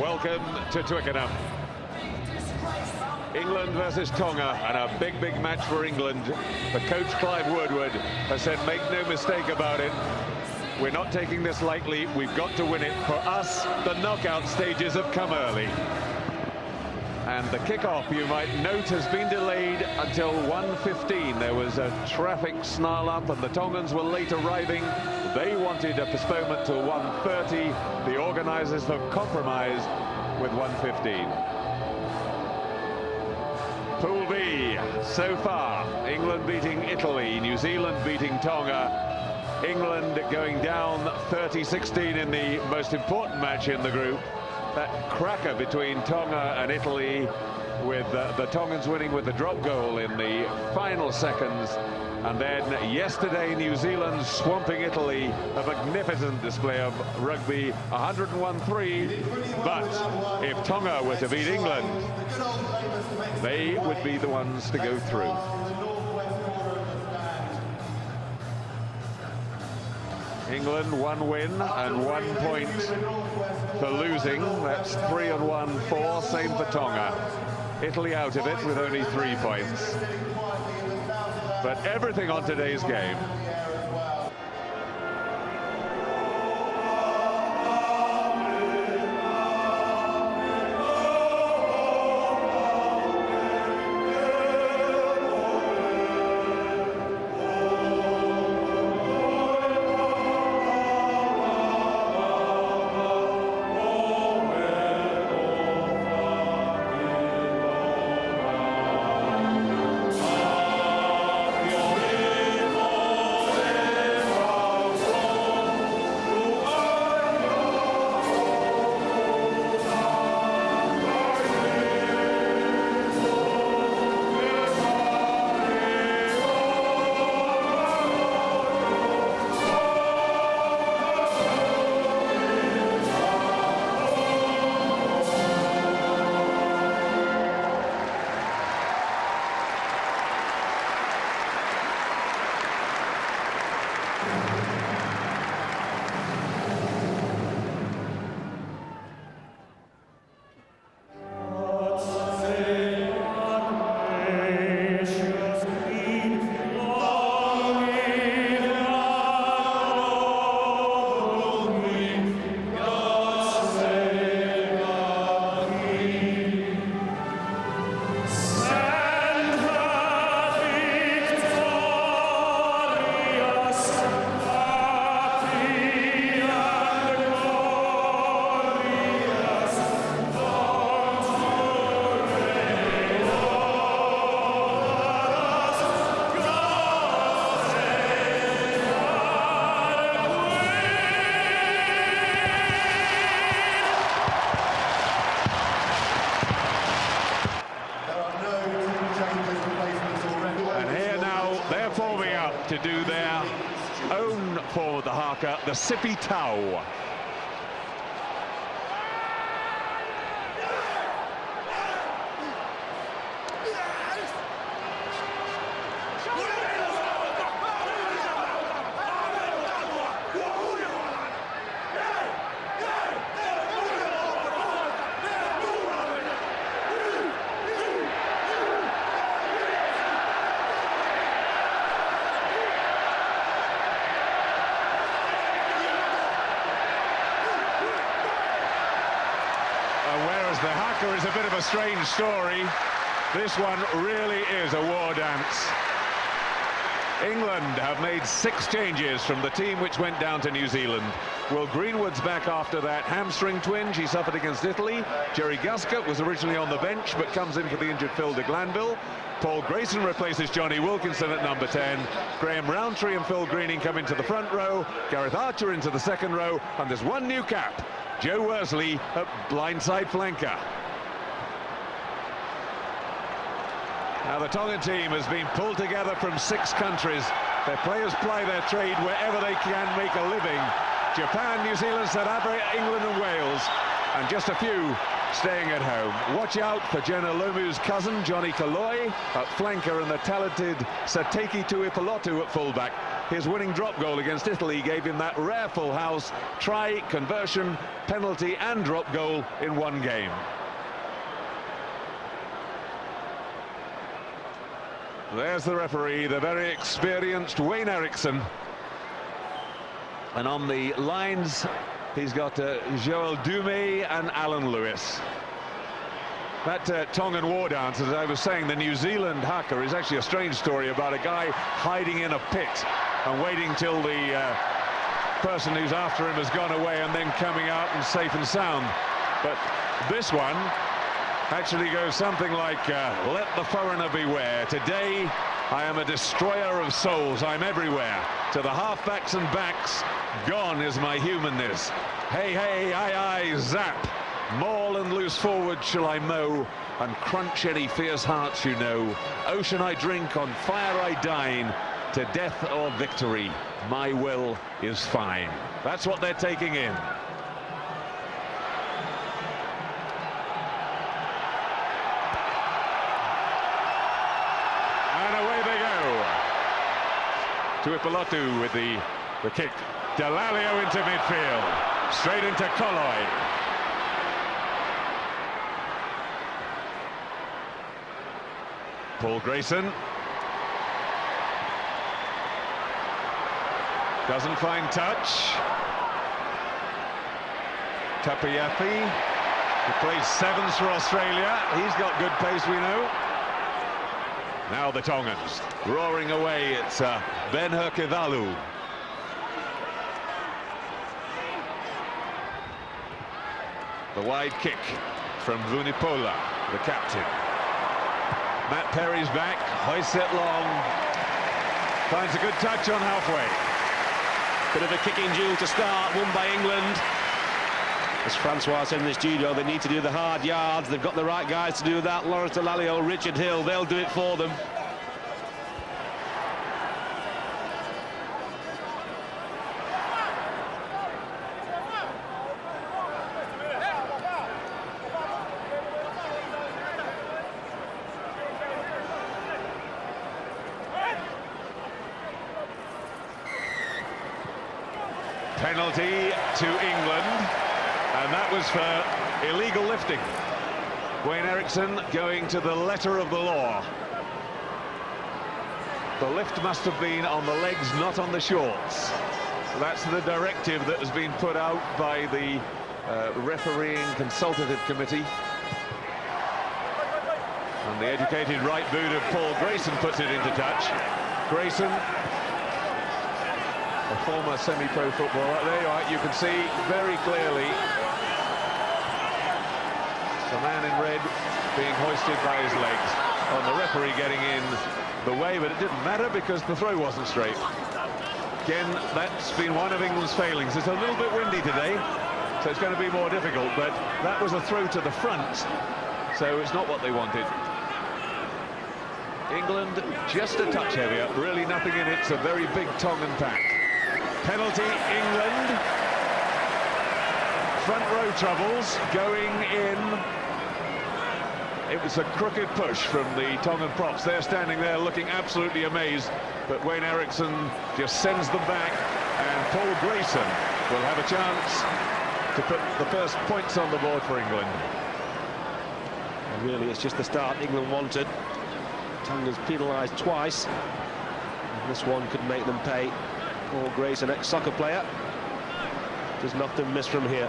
Welcome to Twickenham. England versus Tonga, and a big match for England. The coach, Clive Woodward, has said make no mistake about it. We're not taking this lightly. We've got to win it. For us, the knockout stages have come early. And the kickoff, you might note, has been delayed until 1:15. There was a traffic snarl up and the Tongans were late arriving. They wanted a postponement till 1:30. The organisers have compromised with 1:15. Pool B, so far, England beating Italy, New Zealand beating Tonga. England going down 30-16 in the most important match in the group. That cracker between Tonga and Italy, with the Tongans winning with the drop goal in the final seconds. And then yesterday, New Zealand swamping Italy, a magnificent display of rugby, 101-3. But if Tonga were to beat England, they would be the ones to go through. England 1 win and 1 point for losing. That's 3-1-4, same for Tonga. Italy out of it with only 3 points. But everything on today's game. To do their own form of the haka, the Sipi Tau. The haka is a bit of a strange story. This one really is a war dance. England have made 6 changes from the team which went down to New Zealand. Will Greenwood's back after that hamstring twinge he suffered against Italy. Jerry Guscott was originally on the bench but comes in for the injured Phil de Glanville. Paul Grayson replaces Johnny Wilkinson at number 10. Graham Rowntree and Phil Greening come into the front row. Gareth Archer into the second row. And there's one new cap. Joe Worsley at blindside flanker. Now the Tongan team has been pulled together from 6 countries. Their players ply their trade wherever they can make a living. Japan, New Zealand, South Africa, England and Wales. And just a few staying at home. Watch out for Jenna Lomu's cousin, Johnny Kaloi, at flanker, and the talented Sateki Tuipulotu at fullback. his winning drop goal against Italy gave him that rare full house, try, conversion, penalty and drop goal in one game. There's the referee, the very experienced Wayne Eriksson. And on the lines, he's got Joel Dumais and Alan Lewis. That Tongan war dance, as I was saying, the New Zealand haka, is actually a strange story about a guy hiding in a pit and waiting till the person who's after him has gone away and then coming out and safe and sound. But this one actually goes something like, let the foreigner beware. Today, I am a destroyer of souls. I'm everywhere. To the halfbacks and backs, gone is my humanness. Hey, hey, aye, aye, zap. Maul and loose forward shall I mow, and crunch any fierce hearts you know. Ocean I drink, on fire I dine, to death or victory, my will is fine. That's what they're taking in. And away they go. Tuipulotu with the kick. Delalio into midfield, straight into Koloi. Paul Grayson doesn't find touch. Tapiafi, who plays sevens for Australia, he's got good pace, we know. Now the Tongans roaring away. It's Ben Herkevalu. The wide kick from Vunipola, the captain. Matt Perry's back, hoists it long, finds a good touch on halfway. Bit of a kicking duel to start, won by England. As Francois said in this studio, they need to do the hard yards. They've got the right guys to do that. Lawrence Delalio, Richard Hill, they'll do it for them. Penalty to England, and that was for illegal lifting. Wayne Eriksson going to the letter of the law. The lift must have been on the legs, not on the shorts. That's the directive that has been put out by the refereeing consultative committee. And the educated right boot of Paul Grayson puts it into touch. Grayson, a former semi-pro footballer. There you are, you can see very clearly the man in red being hoisted by his legs, on the referee getting in the way, but it didn't matter because the throw wasn't straight. Again, that's been one of England's failings. It's a little bit windy today, so it's going to be more difficult, but that was a throw to the front, so it's not what they wanted. England just a touch heavier, really nothing in it. It's a very big Tongan pack. Penalty, England. Front row troubles going in. It was a crooked push from the Tongan props. They're standing there looking absolutely amazed, but Wayne Eriksson just sends them back, and Paul Grayson will have a chance to put the first points on the board for England. And really, it's just the start England wanted. Tonga's penalised twice, and this one could make them pay. Paul Grayson, ex-soccer player, does nothing miss from here.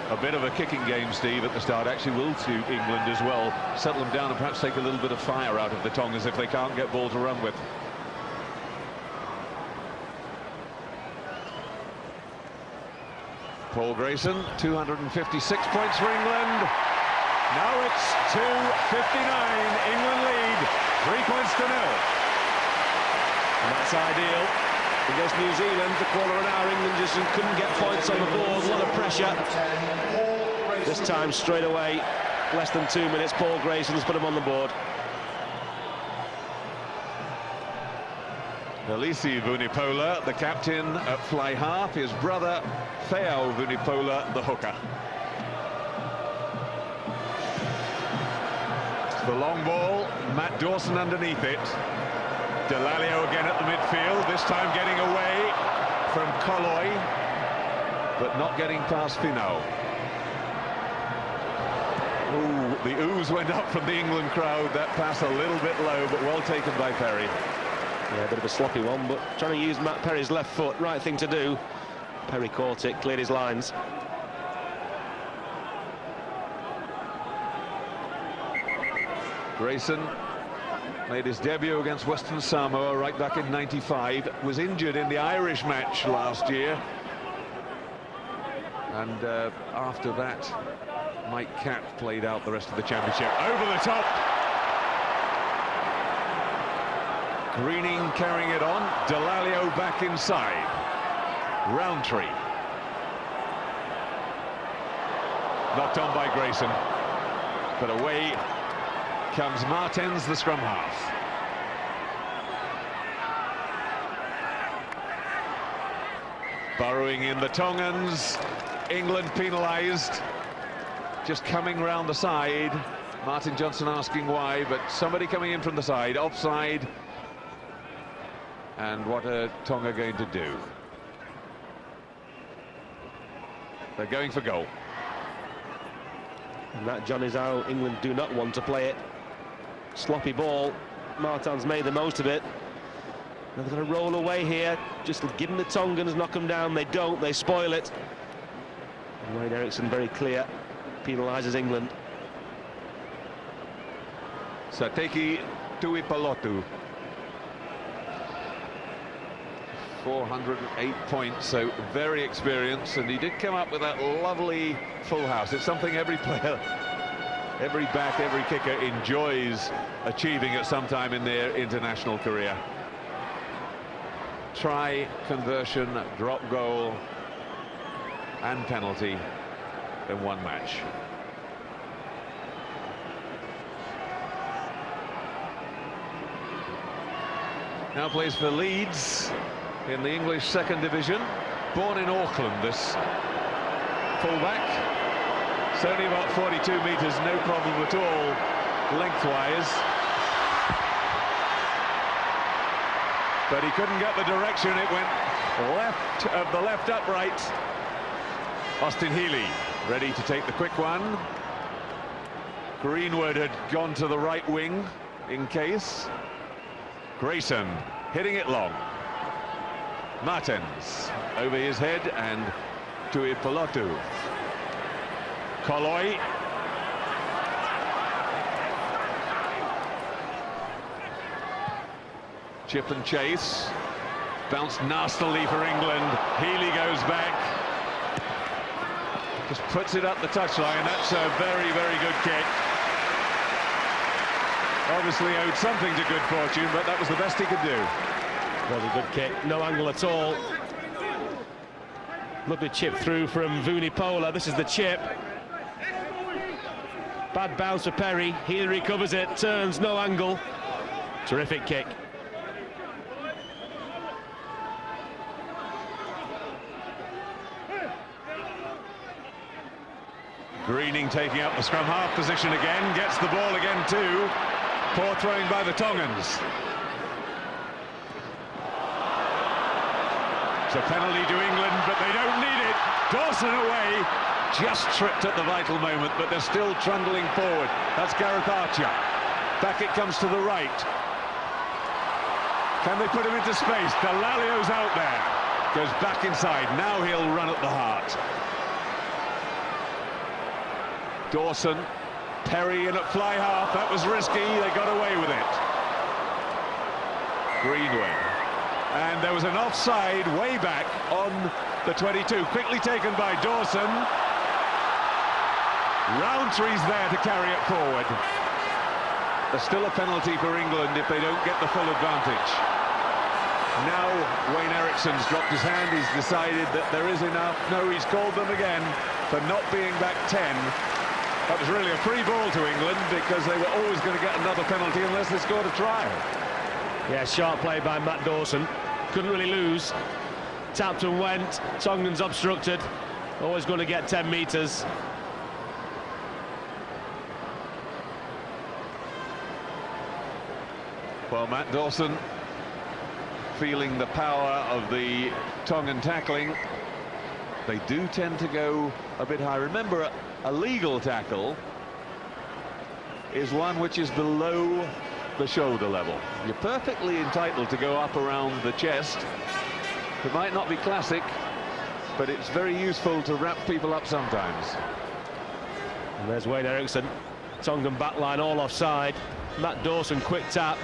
A bit of a kicking game, Steve, at the start actually will suit England as well. Settle them down and perhaps take a little bit of fire out of the Tongans if they can't get ball to run with. Paul Grayson, 256 points for England. Now it's 2:59, England lead, 3 points to 0. And that's ideal. Against New Zealand, for quarter of an hour, England just couldn't get points on the board, a lot of pressure. This time, straight away, less than 2 minutes, Paul Grayson's put him on the board. Elisi Vunipola, the captain at fly half, his brother Theo Vunipola, the hooker. The long ball, Matt Dawson underneath it. Delalio again at the midfield, this time getting away from Colloy, but not getting past Finau. Ooh, the ooze went up from the England crowd. That pass a little bit low, but well taken by Perry. Yeah, a bit of a sloppy one, but trying to use Matt Perry's left foot, right thing to do. Perry caught it, cleared his lines. Grayson made his debut against Western Samoa right back in '95. Was injured in the Irish match last year. And after that, Mike Catt played out the rest of the championship. Over the top. Greening carrying it on. Delalio back inside. Roundtree. Knocked on by Grayson. But away comes Martens, the scrum half. Burrowing in the Tongans. England penalised. Just coming round the side. Martin Johnson asking why, but somebody coming in from the side. Offside. And what are Tonga going to do? They're going for goal. And that, John, is how England do not want to play it. Sloppy ball. Martin's made the most of it. They're going to roll away here. Just give them the Tongans, knock them down. They don't, they spoil it. And Wayne Eriksson very clear. Penalises England. Sateki Tuipalotu. 408 points, so very experienced, and he did come up with that lovely full house. It's something every player, every back, every kicker enjoys achieving at some time in their international career. Try, conversion, drop goal and penalty in one match. Now plays for Leeds in the English second division. Born in Auckland, this fullback. It's only about 42 metres, no problem at all lengthwise. But he couldn't get the direction. It went left of the left upright. Austin Healy ready to take the quick one. Greenwood had gone to the right wing in case. Grayson hitting it long. Martens over his head and Tuipalotu. Colloy. Chip and chase. Bounced nastily for England. Healy goes back. Just puts it up the touchline. That's a very, very good kick. Obviously owed something to good fortune, but that was the best he could do. Very good kick, no angle at all. Lovely chip through from Vunipola. This is the chip. Bad bounce for Perry. He recovers it, turns, no angle. Terrific kick. Greening taking up the scrum half position again, gets the ball again too. Poor throwing by the Tongans. It's a penalty to England, but they don't need it. Dawson away, just tripped at the vital moment, but they're still trundling forward. That's Gareth Archer. Back it comes to the right. Can they put him into space? Delalio's out there. Goes back inside. Now he'll run at the heart. Dawson. Perry in at fly half. That was risky. They got away with it. Greenwood. And there was an offside way back on the 22. Quickly taken by Dawson. Roundtree's there to carry it forward. There's still a penalty for England if they don't get the full advantage. Now Wayne Eriksson's dropped his hand. He's decided that there is enough. No, he's called them again for not being back 10. That was really a free ball to England because they were always going to get another penalty unless they scored a try. Yeah, sharp play by Matt Dawson. Couldn't really lose. Tapped and went. Tongans obstructed. Always going to get 10 metres. Well, Matt Dawson feeling the power of the Tongan tackling. They do tend to go a bit high. Remember, a legal tackle is one which is below the shoulder level. You're perfectly entitled to go up around the chest. It might not be classic, but it's very useful to wrap people up sometimes. And there's Wayne Eriksson. Tongan backline all offside. Matt Dawson, quick tap.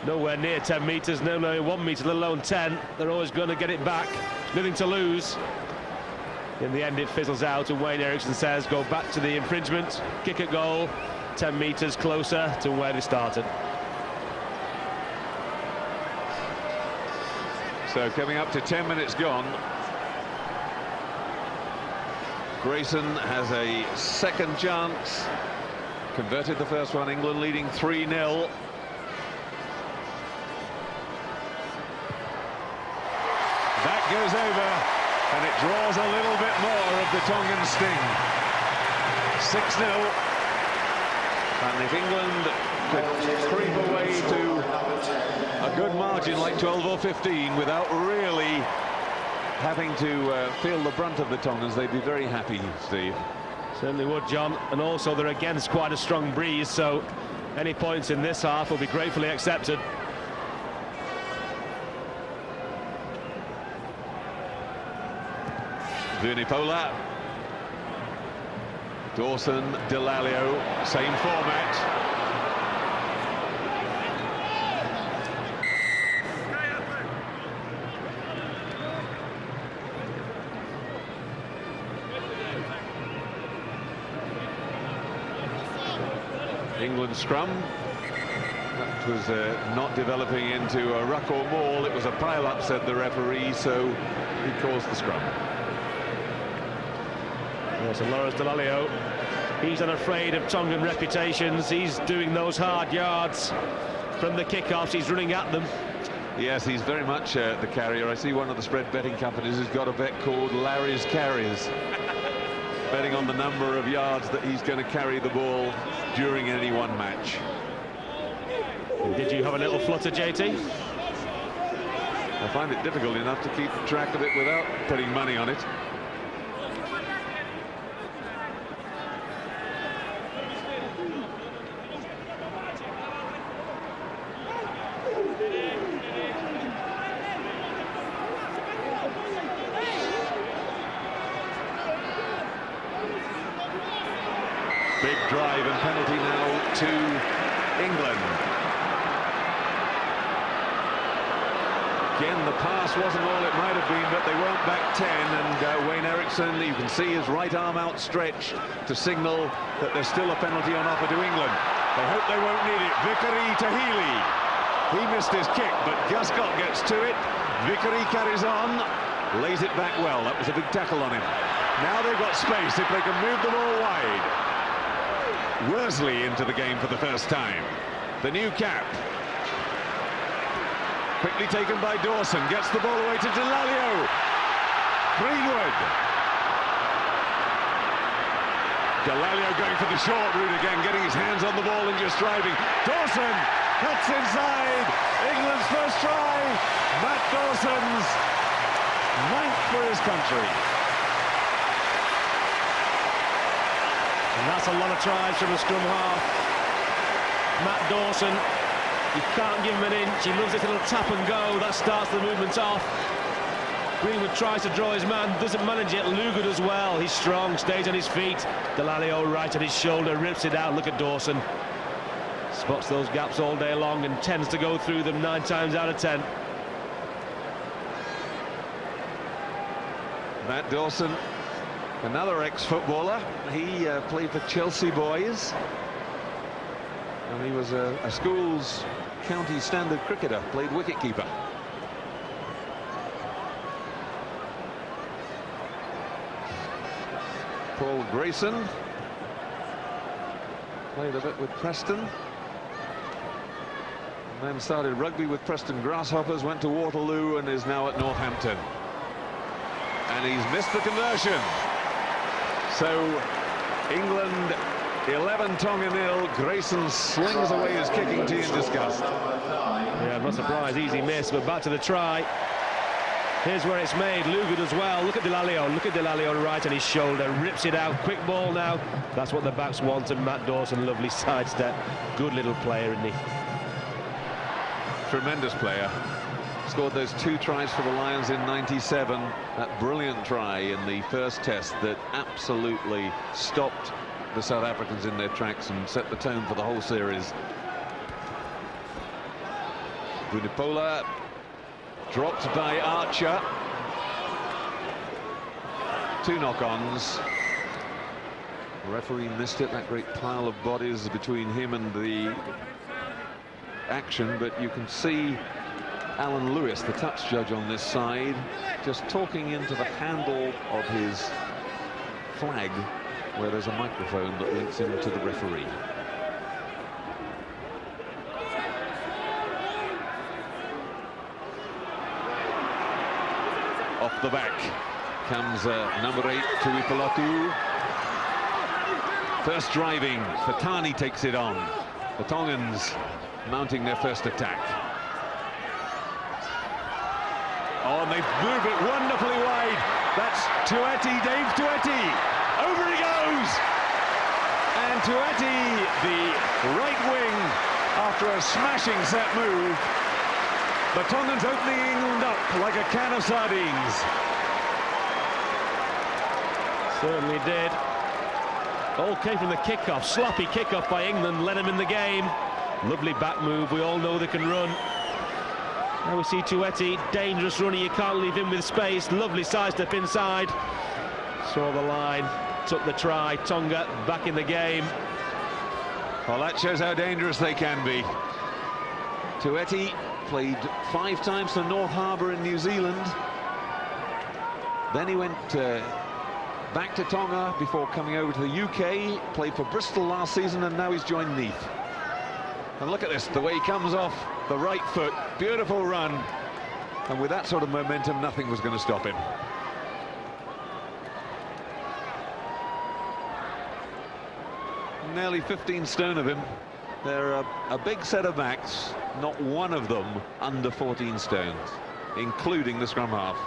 Nowhere near 10 metres, nowhere 1 metre, let alone 10. They're always going to get it back. Nothing to lose. In the end, it fizzles out, and Wayne Eriksson says, go back to the infringement, kick at goal, 10 metres closer to where they started. So coming up to 10 minutes gone. Grayson has a second chance. Converted the first one, England leading 3-0. That goes over, and it draws a little bit more of the Tongan sting. 6-0. And if England could creep away to a good margin like 12 or 15 without really having to feel the brunt of the Tongans, they'd be very happy, Steve. Certainly would, John. And also they're against quite a strong breeze, so any points in this half will be gratefully accepted. Vunipola, Dawson, Delalio, same format. England scrum. That was not developing into a ruck or maul, it was a pile-up, said the referee, so he caused the scrum. Yes, and Lawrence Delalio, he's unafraid of Tongan reputations. He's doing those hard yards from the kickoffs. He's running at them. Yes, he's very much the carrier. I see one of the spread betting companies has got a bet called Larry's Carriers, betting on the number of yards that he's going to carry the ball during any one match. Did you have a little flutter, JT? I find it difficult enough to keep track of it without putting money on it. Big drive and penalty now to England. Again, the pass wasn't all it might have been, but they weren't back 10, and Wayne Eriksson, you can see his right arm outstretched to signal that there's still a penalty on offer to England. They hope they won't need it. Vickery to Healy. He missed his kick, but Guscott gets to it. Vickery carries on, lays it back well. That was a big tackle on him. Now they've got space if they can move the ball wide. Worsley into the game for the first time. The new cap. Quickly taken by Dawson, gets the ball away to Delalio. Greenwood. Delalio going for the short route again, getting his hands on the ball and just driving. Dawson cuts inside. England's first try. Matt Dawson's 9th for his country. And that's a lot of tries from the scrum half. Matt Dawson, you can't give him an inch. He loves this little tap and go. That starts the movement off. Greenwood tries to draw his man, doesn't manage it. Luger does well. He's strong, stays on his feet. Delalio right at his shoulder, rips it out. Look at Dawson. Spots those gaps all day long and tends to go through them 9 times out of 10. Matt Dawson, another ex-footballer. He played for Chelsea boys, and he was a school's county standard cricketer, played wicketkeeper. Paul Grayson played a bit with Preston, and then started rugby with Preston Grasshoppers, went to Waterloo and is now at Northampton. And he's missed the conversion. So England 11 Tonga 0. Grayson slings away his kicking tee in disgust. Yeah, I'm not surprised. Easy miss, but back to the try. Here's where it's made. Luger as well. Look at Delalio. Look at Delalio right on his shoulder. Rips it out. Quick ball now. That's what the backs want. And Matt Dawson, lovely sidestep. Good little player, isn't he? Tremendous player. Scored those 2 tries for the Lions in '97. That brilliant try in the first test that absolutely stopped the South Africans in their tracks and set the tone for the whole series. Vunipola dropped by Archer. 2 knock-ons. The referee missed it. That great pile of bodies between him and the action, but you can see Alan Lewis, the touch judge on this side, just talking into the handle of his flag where there's a microphone that links him to the referee. Off the back comes number 8, Tuipolatu. First driving, Fatani takes it on. The Tongans mounting their first attack. Oh, and they move it wonderfully wide. That's Tueti, Dave Tueti. Over he goes. And Tueti, the right wing, after a smashing set move. The Tongans opening England up like a can of sardines. Certainly did. All came from the kickoff. Sloppy kickoff by England, led him in the game. Lovely back move. We all know they can run. Now we see Tueti, dangerous runner. You can't leave him with space. Lovely sidestep inside. Saw the line, took the try. Tonga back in the game. Well, that shows how dangerous they can be. Tueti played 5 times for North Harbour in New Zealand. Then he went back to Tonga before coming over to the UK. Played for Bristol last season, and now he's joined Neath. And look at this, the way he comes off the right foot. Beautiful run. And with that sort of momentum, nothing was going to stop him. Nearly 15 stone of him. They're a big set of backs, not one of them under 14 stones, including the scrum half.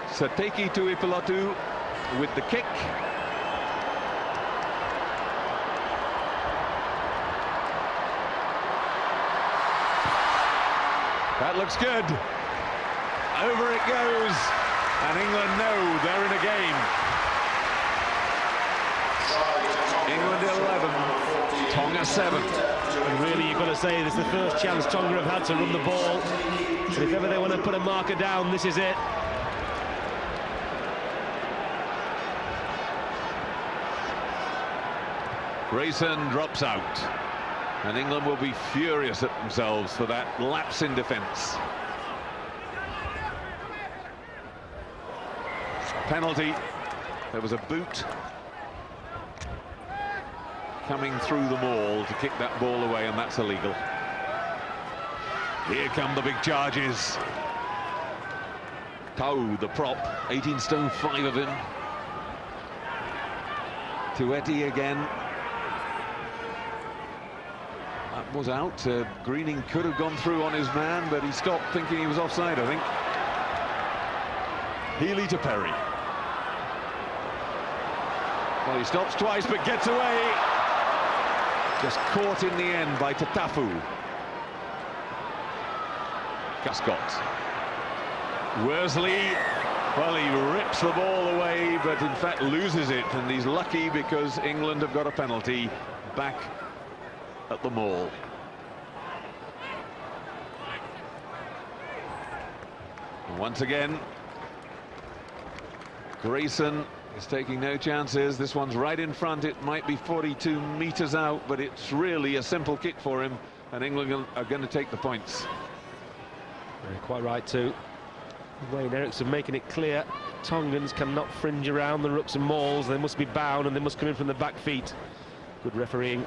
Sateki Tuipolatu with the kick. That looks good. Over it goes, and England know they're in a game. England 11, Tonga 7. And really, you've got to say this is the first chance Tonga have had to run the ball. So if ever they want to put a marker down, this is it. Grayson drops out, and England will be furious at themselves for that lapse in defence. Penalty. There was a boot coming through the maul to kick that ball away, and that's illegal. Here come the big charges. Tau, the prop, 18 stone 5 of him. Tueti again. That was out. Greening could have gone through on his man, but he stopped thinking he was offside, I think. Healy to Perry. Well, he stops twice, but gets away. Just caught in the end by Tatafu. Guscott. Worsley, well, he rips the ball away, but in fact loses it, and he's lucky because England have got a penalty back at the maul. And once again, Grayson is taking no chances. This one's right in front. It might be 42 meters out, but it's really a simple kick for him, and England are going to take the points. Yeah, quite right too. Wayne Eriksson making it clear Tongans cannot fringe around the rucks and mauls. They must be bound, and they must come in from the back feet. Good refereeing.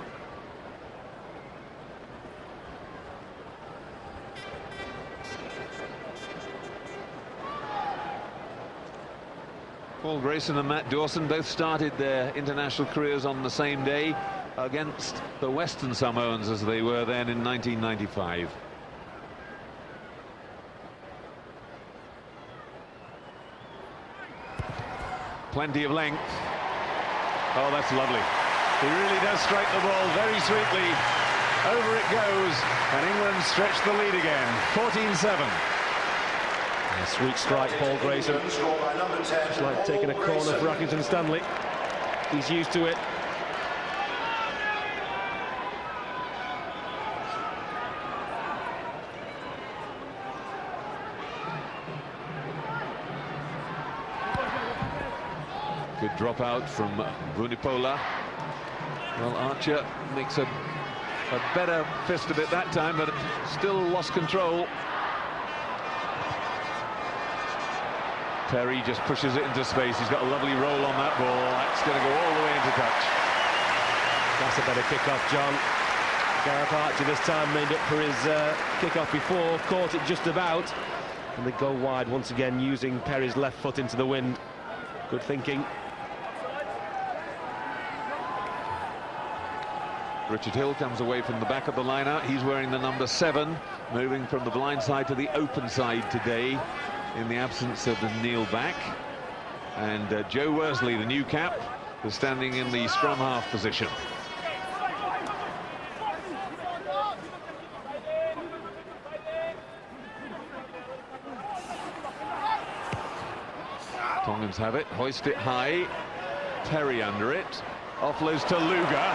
Paul Grayson and Matt Dawson both started their international careers on the same day against the Western Samoans, as they were then in 1995. Plenty of length. Oh, that's lovely. He really does strike the ball very sweetly. Over it goes, and England stretch the lead again. 14-7. A sweet strike, Paul Grayson. Just like taking a corner for Accrington Stanley. He's used to it. Good drop out from Vunipola. Well, Archer makes a better fist of it that time, but still lost control. Perry just pushes it into space. He's got a lovely roll on that ball. That's going to go all the way into touch. That's a better kick-off, John. Gareth Archer this time made up for his kick-off before, caught it just about, and they go wide once again, using Perry's left foot into the wind. Good thinking. Richard Hill comes away from the back of the line-out. He's wearing the number 7, moving from the blind side to the open side today in the absence of the Neil back. And Joe Worsley, the new cap, is standing in the scrum half position. Tongans have it, hoist it high. Perry under it, offloads to Luga.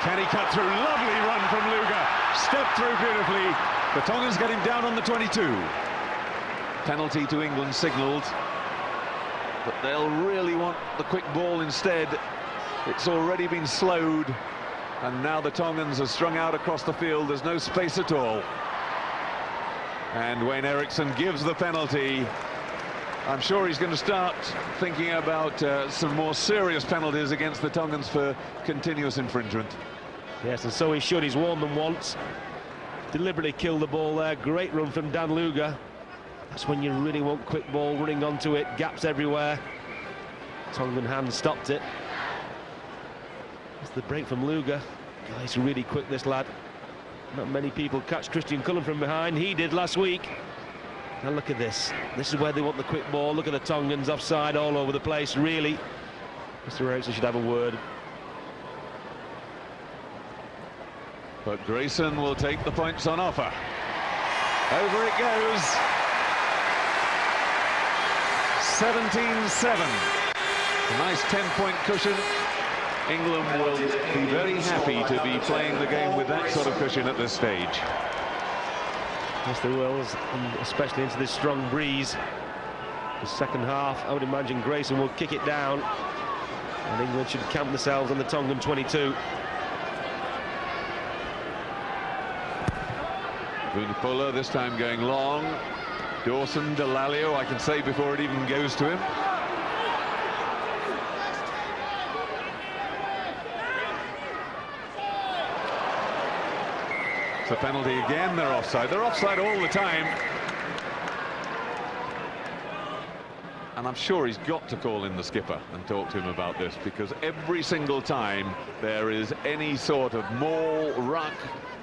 Can he cut through? Lovely run from Luga. Step through beautifully. The Tongans get him down on the 22. Penalty to England signalled. But they'll really want the quick ball instead. It's already been slowed. And now the Tongans are strung out across the field. There's no space at all. And Wayne Eriksson gives the penalty. I'm sure he's going to start thinking about some more serious penalties against the Tongans for continuous infringement. Yes, and so he should. He's warned them once. Deliberately killed the ball there. Great run from Dan Luga. That's when you really want quick ball running onto it. Gaps everywhere. Tongan hand stopped it. That's the break from Luga. God, he's really quick, this lad. Not many people catch Christian Cullen from behind. He did last week. Now look at this. This is where they want the quick ball. Look at the Tongans offside all over the place, really. Mr. Eriksson should have a word. But Grayson will take the points on offer. Over it goes. 17-7. A nice 10-point cushion. England will be very happy to be playing the game with that sort of cushion at this stage. Yes, they will, and especially into this strong breeze. The second half, I would imagine Grayson will kick it down, and England should camp themselves on the Tongan 22. Vunipola this time going long. Dawson, Delalio, I can say before it even goes to him. It's a penalty again. They're offside. They're offside all the time. And I'm sure he's got to call in the skipper and talk to him about this, because every single time there is any sort of maul, ruck,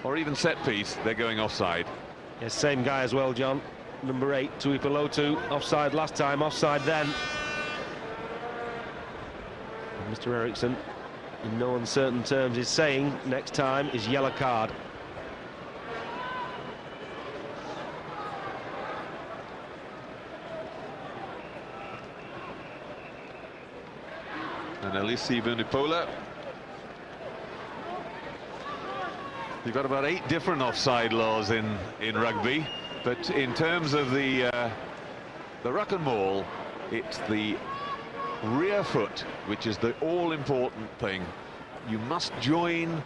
or even set piece, they're going offside. Yes, same guy as well, John. Number 8, Tuipulotu, offside last time, offside then. And Mr. Eriksson, in no uncertain terms, is saying next time is yellow card. And Elisi Vunipola. You've got about 8 different offside laws in rugby, but in terms of the ruck and maul, it's the rear foot which is the all-important thing. You must join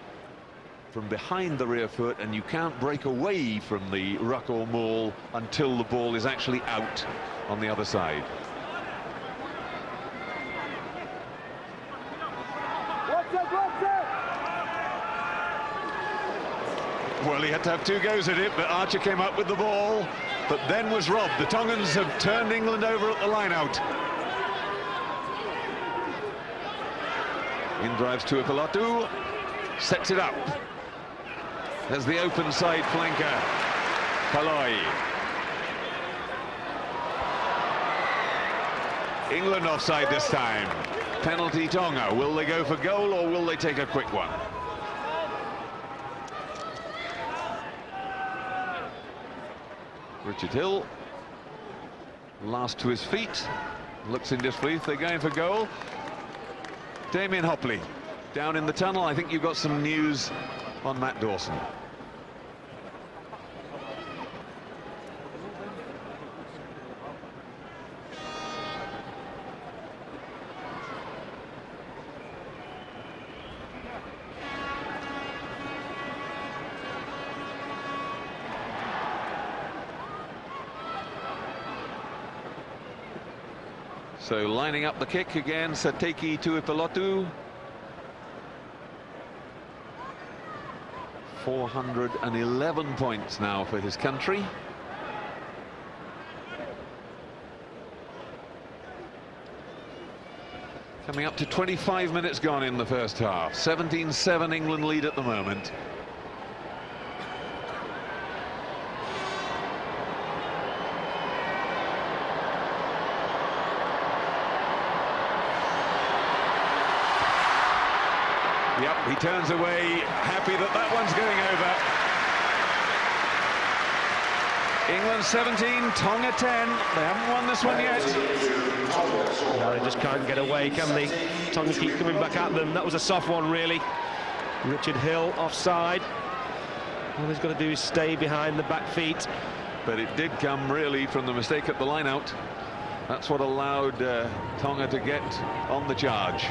from behind the rear foot, and you can't break away from the ruck or maul until the ball is actually out on the other side. Well, he had to have 2 goes at it, but Archer came up with the ball, but then was robbed. The Tongans have turned England over at the line-out. In drives Tuipulotu, sets it up. There's the open side flanker, Paloi. England offside this time. Penalty Tonga. Will they go for goal or will they take a quick one? Richard Hill, last to his feet, looks in disbelief. They're going for goal. Damien Hopley down in the tunnel. I think you've got some news on Matt Dawson. So lining up the kick again, Sateki Tuipulotu. 411 points now for his country. Coming up to 25 minutes gone in the first half. 17-7 England lead at the moment. Yep, he turns away, happy that that one's going over. England 17, Tonga 10. They haven't won this one yet. No, they just can't get away, can they? Tonga keep coming back at them. That was a soft one, really. Richard Hill offside. All he's got to do is stay behind the back feet. But it did come really from the mistake at the line-out. That's what allowed Tonga to get on the charge.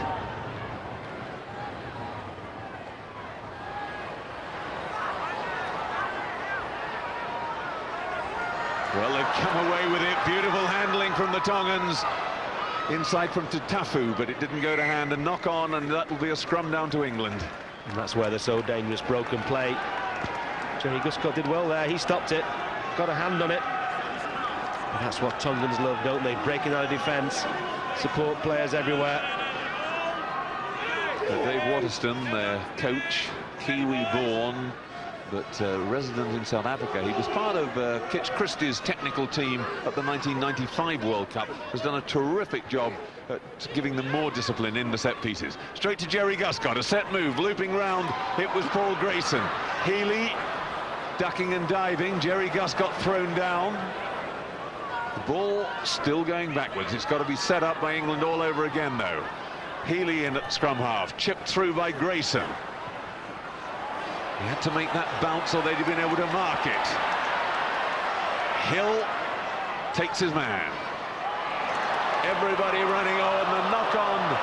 Well, they've come away with it. Beautiful handling from the Tongans. Inside from Tutafu, but it didn't go to hand. A knock on, and that will be a scrum down to England. And that's where they're so dangerous. Broken play. Jerry Guscott did well there. He stopped it. Got a hand on it. And that's what Tongans love, don't they? Breaking out of defence. Support players everywhere. Dave Waterston, their coach, Kiwi-born, but resident in South Africa. He was part of Kitch Christie's technical team at the 1995 World Cup. Has done a terrific job at giving them more discipline in the set pieces. Straight to Jerry Guscott, a set move, looping round. It was Paul Grayson. Healy ducking and diving. Jerry Guscott thrown down. The ball still going backwards. It's got to be set up by England all over again, though. Healy in at scrum half, chipped through by Grayson. He had to make that bounce or they'd have been able to mark it. Hill takes his man. Everybody running on, the knock-on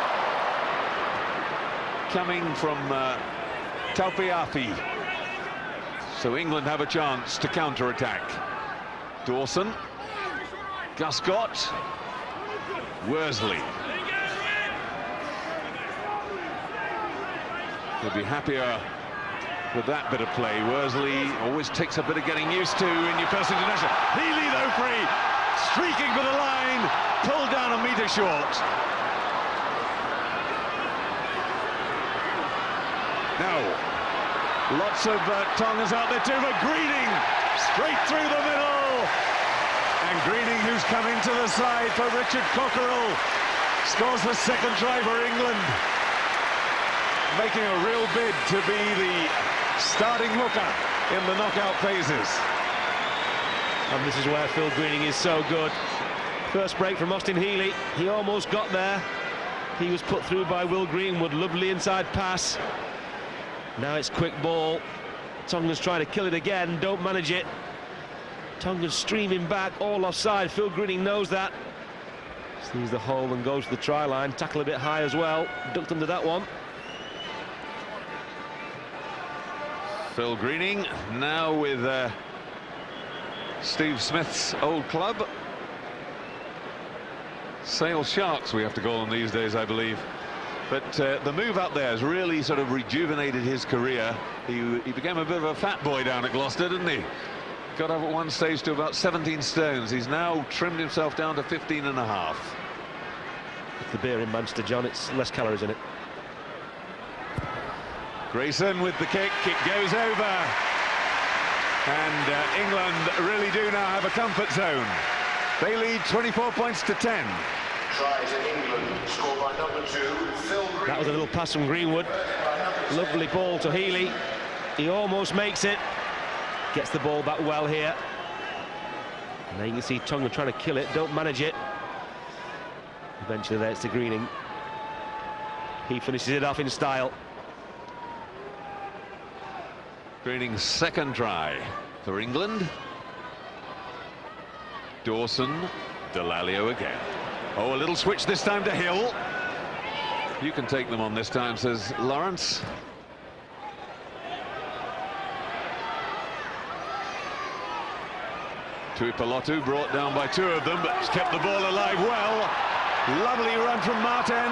coming from Taupeafi. So England have a chance to counter-attack. Dawson, Guscott, Worsley. He'll be happier with that bit of play. Worsley always takes a bit of getting used to in your first international. Healy, though, free, streaking for the line, pulled down a metre short. Now, lots of Tongans out there too, but Greening straight through the middle. And Greening, who's come into the side for Richard Cockerell, scores the second try for England, making a real bid to be the starting hooker in the knockout phases. And this is where Phil Greening is so good. First break from Austin Healy. He almost got there. He was put through by Will Greenwood. Lovely inside pass. Now it's quick ball. Tongan's trying to kill it again. Don't manage it. Tongan's streaming back, all offside. Phil Greening knows that. Sees the hole and goes to the try line. Tackle a bit high as well. Ducked under that one. Phil Greening now with Steve Smith's old club. Sale Sharks, we have to call them these days, I believe. But the move up there has really sort of rejuvenated his career. He became a bit of a fat boy down at Gloucester, didn't he? Got up at one stage to about 17 stones. He's now trimmed himself down to 15.5. It's the beer in Manchester, John. It's less calories in it. Grayson with the kick, it goes over. And England really do now have a comfort zone. They lead 24 points to 10. Try to England, scored by number 2, Phil Greenwood. That was a little pass from Greenwood. Lovely ball to Healy. He almost makes it. Gets the ball back well here. And there you can see Tonga trying to kill it, don't manage it. Eventually there it's to Greening. He finishes it off in style. Greening's second try for England. Dawson, Delalio again. Oh, a little switch this time to Hill. You can take them on this time, says Lawrence. Tuipulotu brought down by 2 of them, but kept the ball alive well. Lovely run from Martin.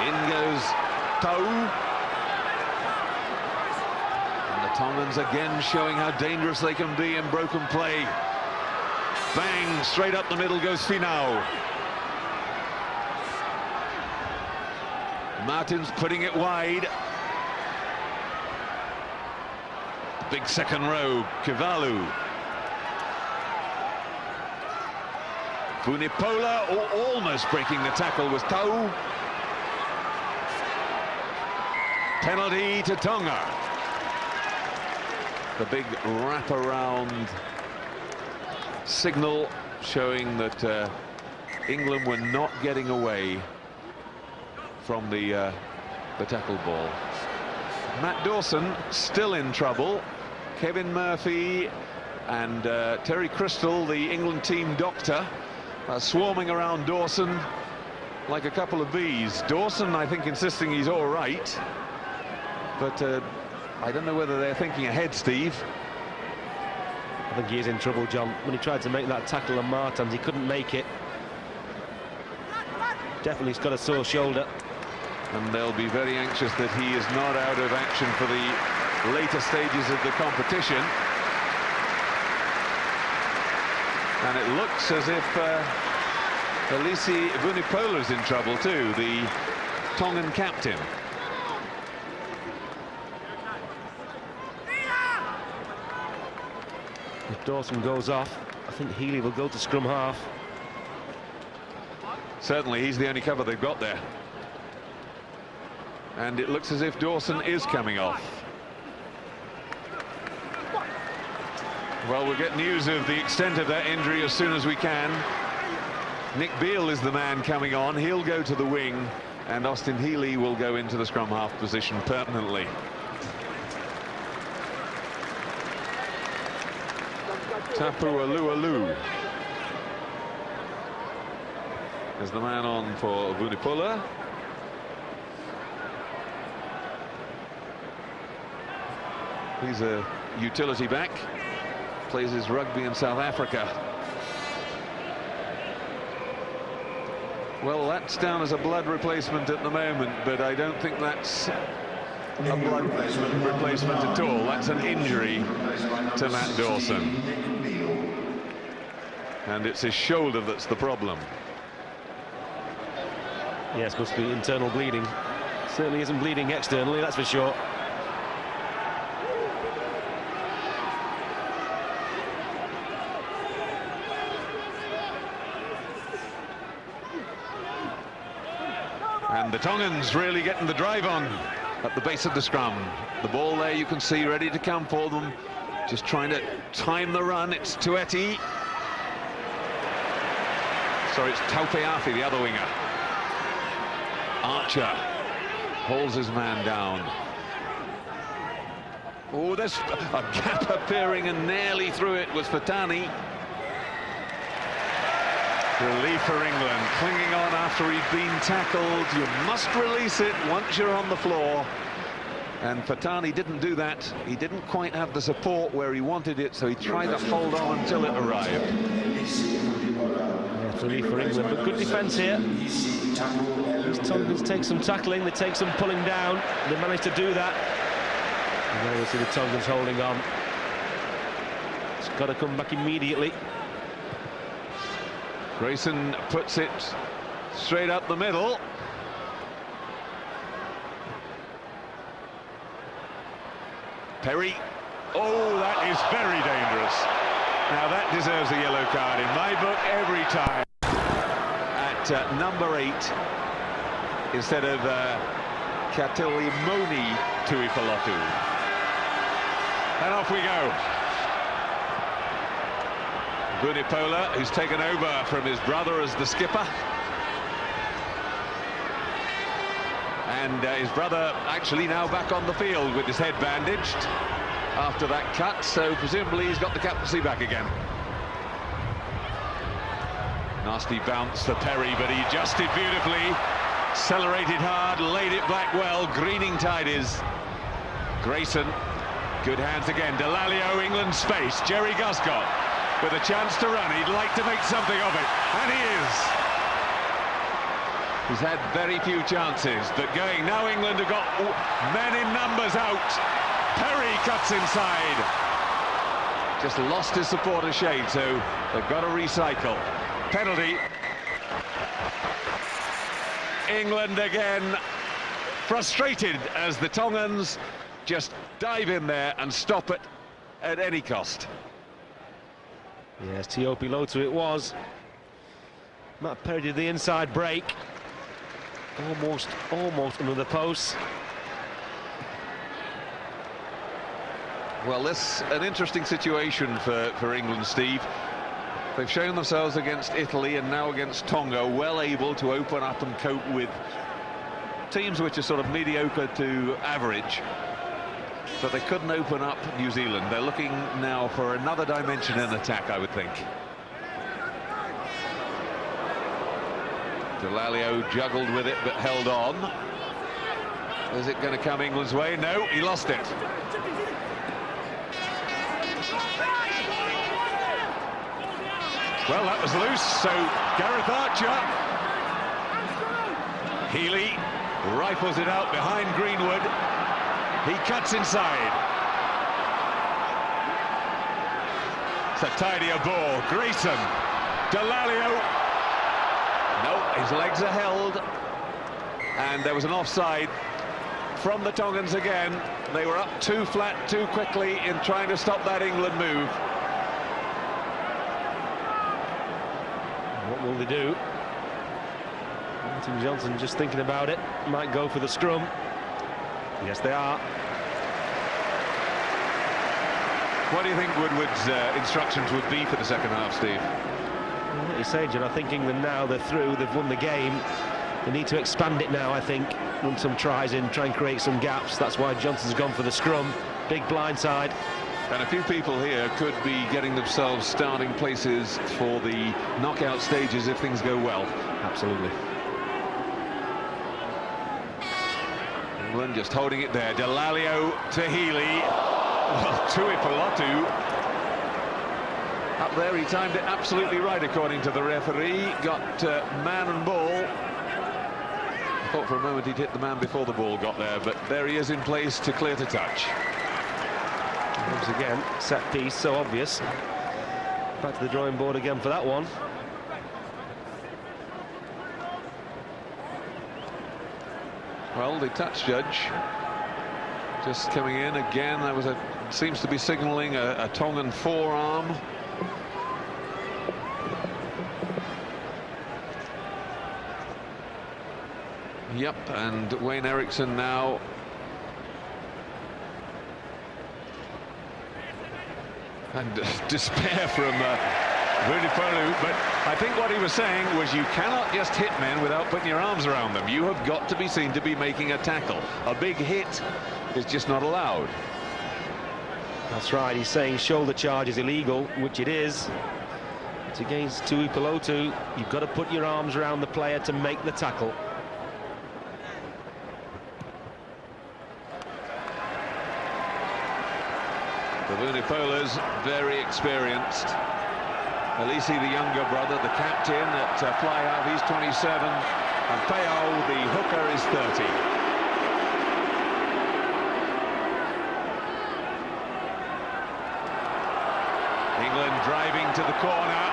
In goes Tau. And the Tongans again showing how dangerous they can be in broken play. Bang, straight up the middle goes Finau. Martin's putting it wide. Big second row, Kivalu. Vunipola almost breaking the tackle was Tau. Penalty to Tonga. The big wraparound signal showing that England were not getting away from the tackle ball. Matt Dawson still in trouble. Kevin Murphy and Terry Crystal, the England team doctor, are swarming around Dawson like a couple of bees. Dawson, I think, insisting he's all right, but I don't know whether they're thinking ahead, Steve. I think he is in trouble, John. When he tried to make that tackle on Martins, he couldn't make it. Definitely he's got a sore shoulder. And they'll be very anxious that he is not out of action for the later stages of the competition. And it looks as if Elise Vunipola is in trouble too, the Tongan captain. If Dawson goes off, I think Healy will go to scrum half. Certainly, he's the only cover they've got there. And it looks as if Dawson is coming off. Well, we'll get news of the extent of that injury as soon as we can. Nick Beale is the man coming on. He'll go to the wing, and Austin Healy will go into the scrum half position permanently. Tapu Alualu is the man on for Vunipola. He's a utility back, plays his rugby in South Africa. Well, that's down as a blood replacement at the moment, but I don't think that's a blood replacement at all. That's an injury to Matt Dawson. And it's his shoulder that's the problem. Yes, must be internal bleeding. Certainly isn't bleeding externally, that's for sure. And the Tongans really getting the drive on at the base of the scrum. The ball there you can see ready to come for them. Just trying to time the run. It's Tueti. Sorry, it's Taupeafi, the other winger. Archer holds his man down. Oh, there's a gap appearing, and nearly through it was Fatani. Relief for England, clinging on after he'd been tackled. You must release it once you're on the floor. And Fatani didn't do that. He didn't quite have the support where he wanted it, so he tried to hold on until it arrived. Yeah, relief for England, but good defence here. These Tongans take some tackling, they take some pulling down. They managed to do that. And there you see the Tongans holding on. It's got to come back immediately. Grayson puts it straight up the middle. Perry. Oh, that is very dangerous. Now that deserves a yellow card in my book every time. At number 8, instead of Katilimoni Tuipolotu. And off we go. Vunipola, who's taken over from his brother as the skipper. And his brother actually now back on the field with his head bandaged after that cut, so presumably he's got the captaincy back again. Nasty bounce for Perry, but he adjusted beautifully, accelerated hard, laid it back well. Greening tidies. Grayson, good hands again. Delalio, England space. Jerry Guscott with a chance to run. He'd like to make something of it, and he is. He's had very few chances, but going. Now England have got men in numbers out. Perry cuts inside. Just lost his supporter shade, so they've got to recycle. Penalty. England again frustrated as the Tongans just dive in there and stop it at any cost. Yes, Tuipolotu it was. Matt Perry did the inside break. Almost under the post. Well, this an interesting situation for England, Steve. They've shown themselves against Italy and now against Tonga, well able to open up and cope with teams which are sort of mediocre to average. But they couldn't open up New Zealand. They're looking now for another dimension in attack, I would think. Delalio juggled with it but held on. Is it going to come England's way? No, he lost it. Well, that was loose, so Gareth Archer. Healy rifles it out behind Greenwood. He cuts inside. It's a tidier ball. Grayson. Delalio. No, his legs are held. And there was an offside from the Tongans again. They were up too flat too quickly in trying to stop that England move. What will they do? Martin Johnson just thinking about it. Might go for the scrum. Yes, they are. What do you think Woodward's instructions would be for the second half, Steve? Well, what you say, John, I think England now, they're through, they've won the game. They need to expand it now, I think. Run some tries in, try and create some gaps. That's why Johnson's gone for the scrum. Big blindside. And a few people here could be getting themselves starting places for the knockout stages if things go well. Absolutely. England just holding it there. Delalio to Healy. Well, Tuipolotu up there, he timed it absolutely right according to the referee. Got man and ball. I thought for a moment he'd hit the man before the ball got there, but there he is in place to clear to touch. Once again, set piece, so obvious. Back to the drawing board again for that one. Well, the touch judge just coming in again. That was seems to be signalling a Tongan forearm. Yep, and Wayne Eriksson now. And despair from Vunipola, but I think what he was saying was you cannot just hit men without putting your arms around them. You have got to be seen to be making a tackle. A big hit is just not allowed. That's right, he's saying shoulder charge is illegal, which it is. It's against Tuipolotu. You've got to put your arms around the player to make the tackle. The Vunipola's very experienced. Elisi, the younger brother, the captain at fly half, he's 27, and Peo, the hooker, is 30. England driving to the corner.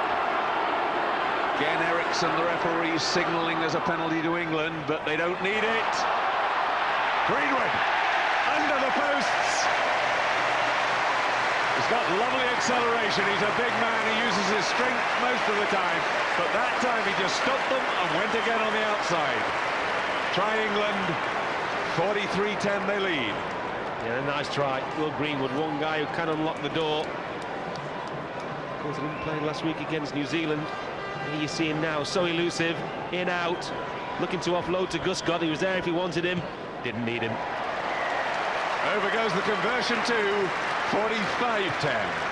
Again, Eriksson, the referee, signalling there's a penalty to England, but they don't need it. Greenwood under the posts. He's got lovely acceleration. He's a big man. He uses his strength most of the time. But that time he just stopped them and went again on the outside. Try England. 43-10 they lead. Yeah, a nice try. Will Greenwood, one guy who can unlock the door. Of course, he didn't play last week against New Zealand. Here you see him now, so elusive, in, out, looking to offload to Guscott. He was there if he wanted him, didn't need him. Over goes the conversion to 45-10.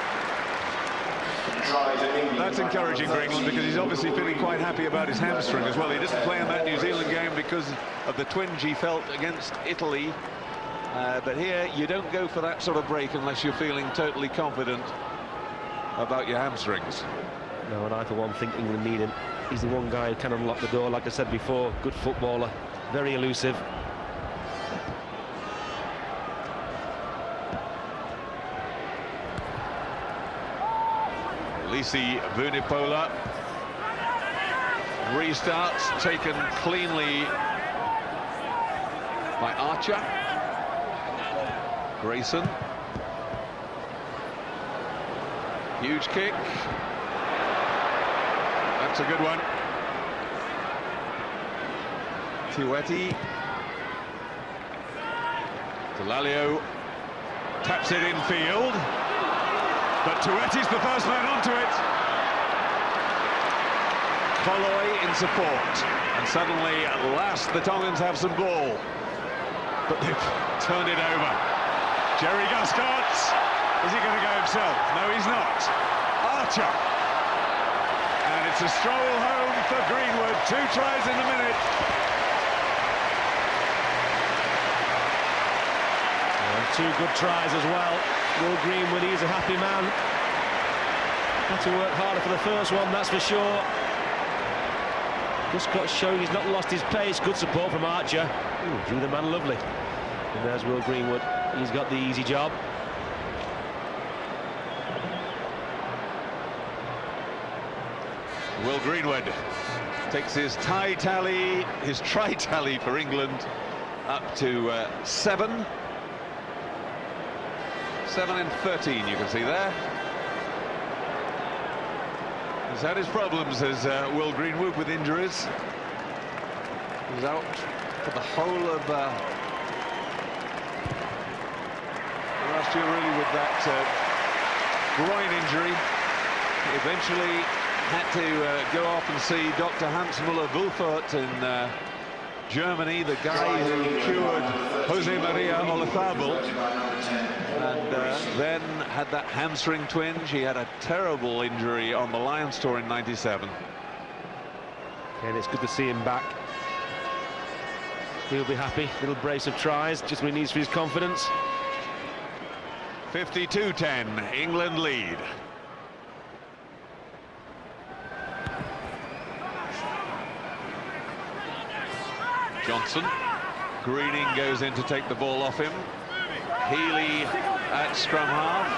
That's encouraging for England, because he's obviously feeling quite happy about his hamstring as well. He didn't play in that New Zealand game because of the twinge he felt against Italy. But here, you don't go for that sort of break unless you're feeling totally confident about your hamstrings. No, and I for one think England need him. He's the one guy who can unlock the door, like I said before. Good footballer, very elusive. Lisi Vunipola restarts, taken cleanly by Archer. Grayson. Huge kick. That's a good one. Tueti. Delalio taps it infield. But Tueti's the first man onto it. Colloy in support. And suddenly, at last, the Tongans have some ball. But they've turned it over. Jerry Guscott. Is he going to go himself? No, he's not. Archer. And it's a stroll home for Greenwood. 2 tries in a minute. And 2 good tries as well. Will Greenwood, he's a happy man. Had to work harder for the first one, that's for sure. Guscott showing he's not lost his pace. Good support from Archer. Ooh, drew the man lovely. And there's Will Greenwood. He's got the easy job. Will Greenwood takes his try tally for England up to 7. 7 in 13, you can see there. He's had his problems, as Will Greenwood, with injuries. He's out for the whole of last year, really, with that groin injury. He eventually had to go off and see Dr. Hans Müller-Wülfert in Germany, the guy who cured Jose Maria Olazabal, and then had that hamstring twinge. He had a terrible injury on the Lions tour in '97. And it's good to see him back. He'll be happy. Little brace of tries, just what he needs for his confidence. 52-10, England lead. Johnson. Greening goes in to take the ball off him. Healy at scrum half.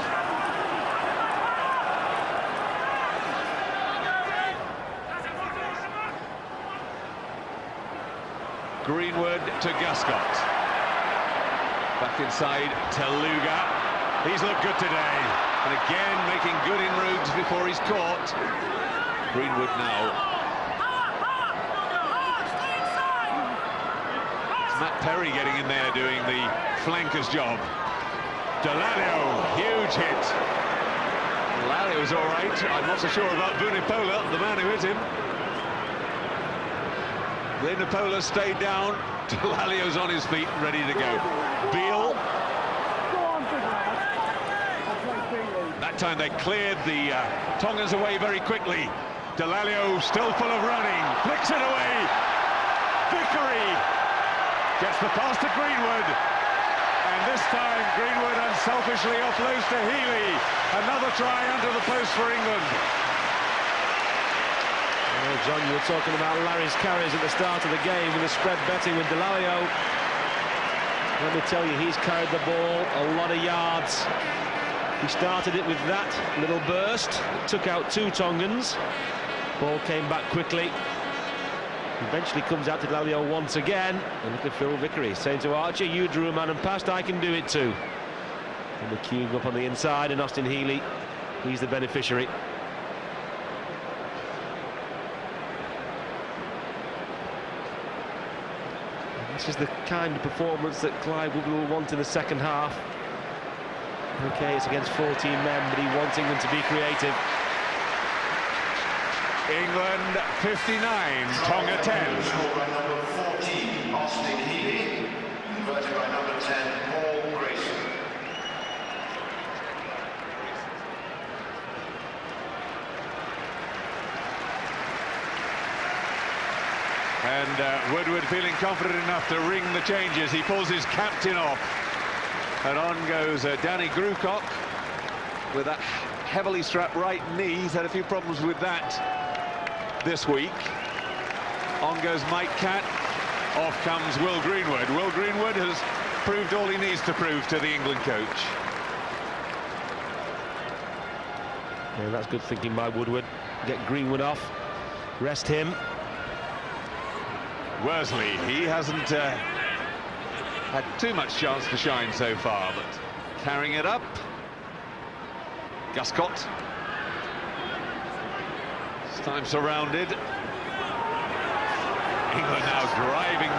Greenwood to Guscott. Back inside Teluga. He's looked good today. And again making good inroads before he's caught. Greenwood now. Matt Perry getting in there doing the flanker's job. Delalio, huge hit. Delalio's all right. I'm not so sure about Vunipola, the man who hit him. Vunipola stayed down. Delalio's on his feet, ready to go. Beale. That time they cleared the Tongans away very quickly. Delalio still full of running. Flicks it away. Vickery gets the pass to Greenwood, and this time Greenwood unselfishly offloads to Healy. Another try under the post for England. Oh, John, you were talking about Larry's carries at the start of the game with the spread betting with Delalio. Let me tell you, he's carried the ball a lot of yards. He started it with that little burst, took out 2 Tongans. Ball came back quickly. Eventually comes out to Delalio once again, and look at Phil Vickery saying to Archer, you drew a man and passed, I can do it too. And the queuing up on the inside, and Austin Healey, he's the beneficiary. This is the kind of performance that Clive will want in the second half. Okay, it's against 14 men, but he wants England to be creative. England 59, Tonga 10. Scored by number 14, Austin Healey, converted by number 10, Paul Grayson. And Woodward feeling confident enough to ring the changes. He pulls his captain off. And on goes Danny Grucock with that heavily strapped right knee. He's had a few problems with that this week. On goes Mike Catt. Off comes Will Greenwood. Will Greenwood has proved all he needs to prove to the England coach. Yeah, that's good thinking by Woodward. Get Greenwood off, rest him. Worsley, he hasn't had too much chance to shine so far, but carrying it up. Guscott. This time surrounded. England now driving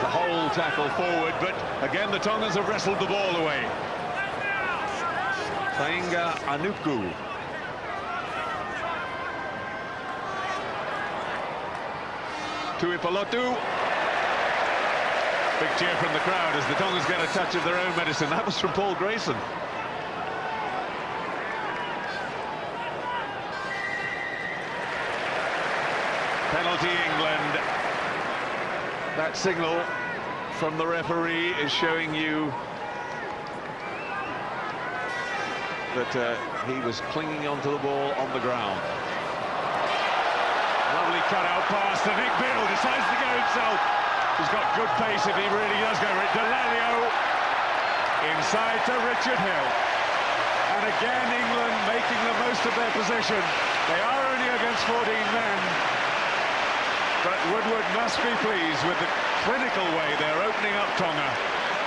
the whole tackle forward, but again the Tongans have wrestled the ball away. Tainga Anuku. Tuipulotu. Big cheer from the crowd as the Tongans get a touch of their own medicine. That was from Paul Grayson. Penalty England. That signal from the referee is showing you that he was clinging onto the ball on the ground. Lovely cut-out pass to Nick Beale, decides to go himself. He's got good pace if he really does go. Delalio inside to Richard Hill. And again, England making the most of their possession. They are only against 14 men. But Woodward must be pleased with the clinical way they're opening up Tonga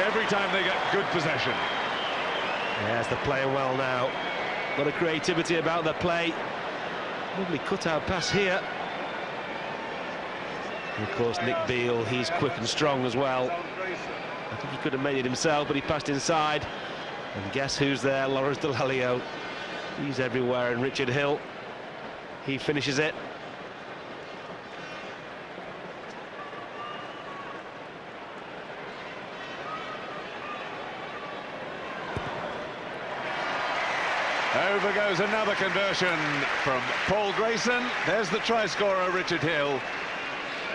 every time they get good possession. Yes, they're playing well now. A lot of creativity about their play. Lovely cut-out pass here. And of course, Nick Beale, he's quick and strong as well. I think he could have made it himself, but he passed inside. And guess who's there? Lawrence Delalio. He's everywhere, and Richard Hill, he finishes it. Over goes another conversion from Paul Grayson. There's the try scorer, Richard Hill.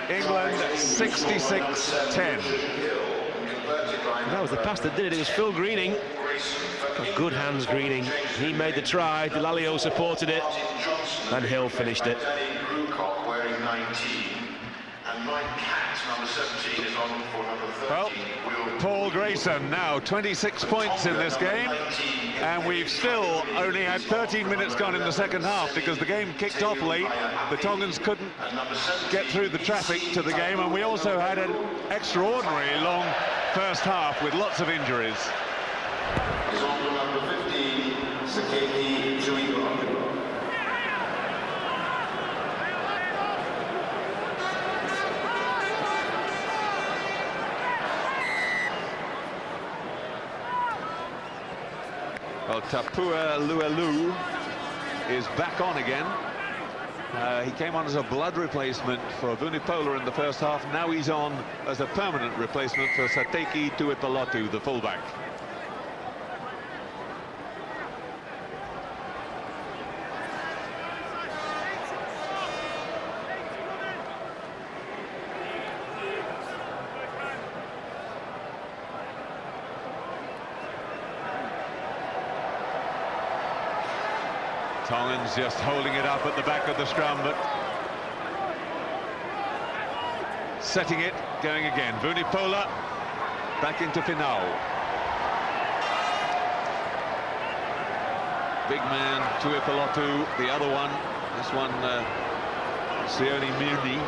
England 66-10. That was the pass that did it. It was Phil Greening. Good hands, Greening. He made the try. Delalio supported it, and Hill finished it. Well, Paul Grayson now 26 points in this game, and we've still only had 13 minutes gone in the second half because the game kicked off late. The Tongans couldn't get through the traffic to the game, and we also had an extraordinarily long first half with lots of injuries. Well, Tapua Luelu is back on again. He came on as a blood replacement for Vunipola in the first half. Now he's on as a permanent replacement for Sateki Tuipulotu, the fullback. Tongans just holding it up at the back of the scrum, but setting it, going again. Vunipola back into Finau. Big man Tuipulotu, the other one. This one, Sione Muni.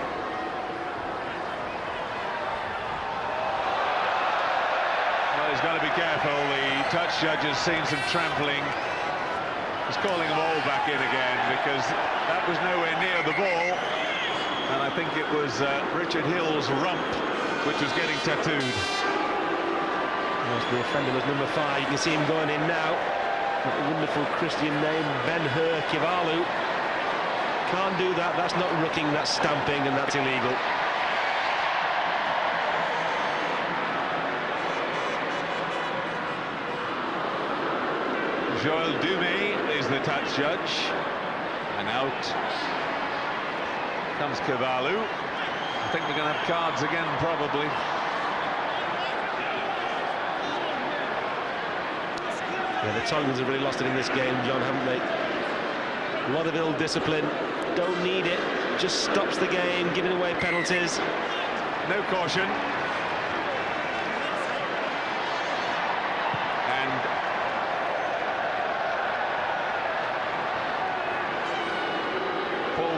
Well, he's has got to be careful. The touch judge has seen some trampling. He's calling them all back in again because that was nowhere near the ball. And I think it was Richard Hill's rump which was getting tattooed. Yes, the offender was number 5. You can see him going in now. That wonderful Christian name, Ben-Hur Kivalu. Can't do that. That's not rooking, that's stamping, and that's illegal. Joel Dumé is the touch judge, and out comes Kivalu. I think we're going to have cards again, probably. Yeah, the Tongans have really lost it in this game, John, haven't they? A lot of ill discipline, don't need it, just stops the game, giving away penalties. No caution.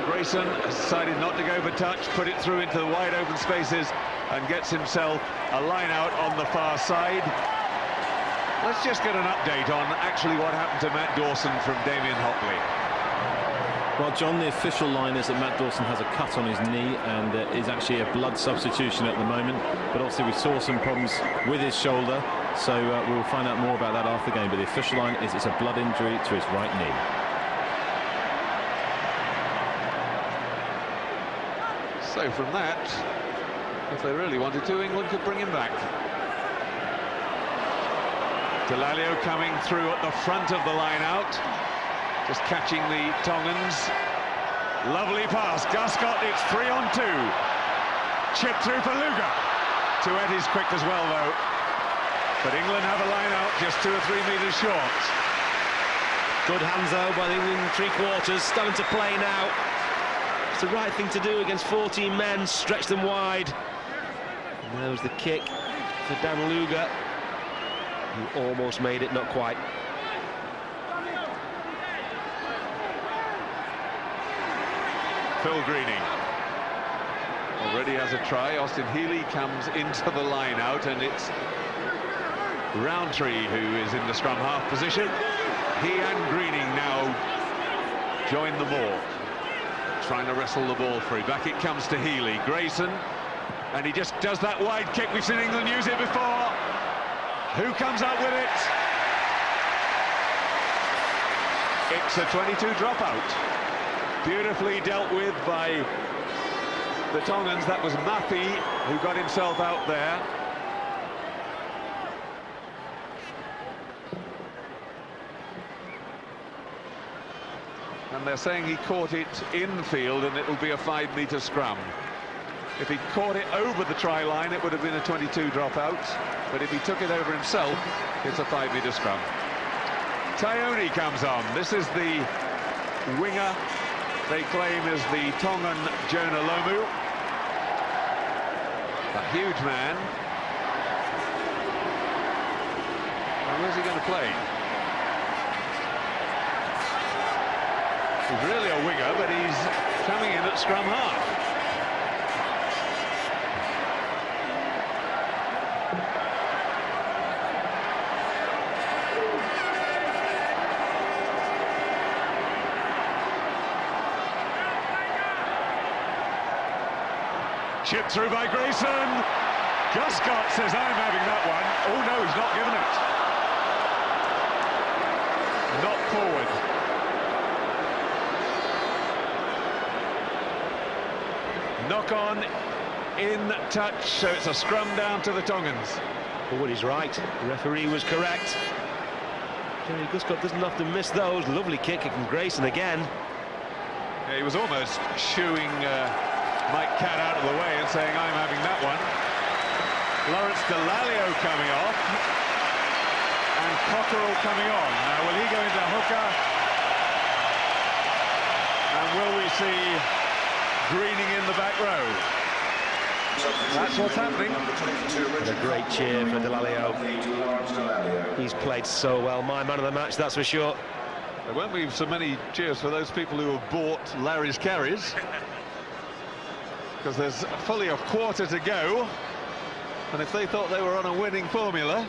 Grayson has decided not to go for touch, put it through into the wide open spaces and gets himself a line out on the far side. Let's just get an update on actually what happened to Matt Dawson from Damien Hopley. Well, John, the official line is that Matt Dawson has a cut on his knee and is actually a blood substitution at the moment. But obviously we saw some problems with his shoulder, so we'll find out more about that after the game. But the official line is it's a blood injury to his right knee. So from that, if they really wanted to, England could bring him back. Delalio coming through at the front of the line out, just catching the Tongans. Lovely pass, Guscott, it's 3-on-2. Chip through for Luga. Tuetti's quick as well, though. But England have a line out just 2 or 3 metres short. Good hands, though, by the England three-quarters, starting to play now. It's the right thing to do against 14 men, stretch them wide. And there was the kick for Dan Luga, who almost made it, not quite. Phil Greening already has a try. Austin Healey comes into the line out, and it's Roundtree who is in the scrum half position. He and Greening now join the ball, trying to wrestle the ball free. Back it comes to Healey. Grayson, and he just does that wide kick. We've seen England use it before. Who comes up with it? It's a 22 dropout. Beautifully dealt with by the Tongans. That was Maffey who got himself out there. And they're saying he caught it infield and it will be a 5-metre scrum. If he caught it over the try line, it would have been a 22 dropout. But if he took it over himself, it's a 5-metre scrum. Taione comes on. This is the winger they claim is the Tongan Jonah Lomu. A huge man. And where's he going to play? He's really a winger, but he's coming in at scrum half. Chipped through by Grayson. Guscott says, I'm having that one. Oh no, he's not giving it. Not forward. Knock on in touch, so it's a scrum down to the Tongans. Forward is right. The referee was correct. Jerry Guscott doesn't often miss those. Lovely kick from Grayson again. Yeah, he was almost shooing Mike Catt out of the way and saying, I'm having that one. Lawrence Delalio coming off. And Cockerell coming on. Now, will he go into hooker? And will we see Greening in the back row? That's what's happening. And a great cheer for Delalio. He's played so well. My man of the match, that's for sure. There won't be so many cheers for those people who have bought Larry's carries, because there's fully a quarter to go, and if they thought they were on a winning formula,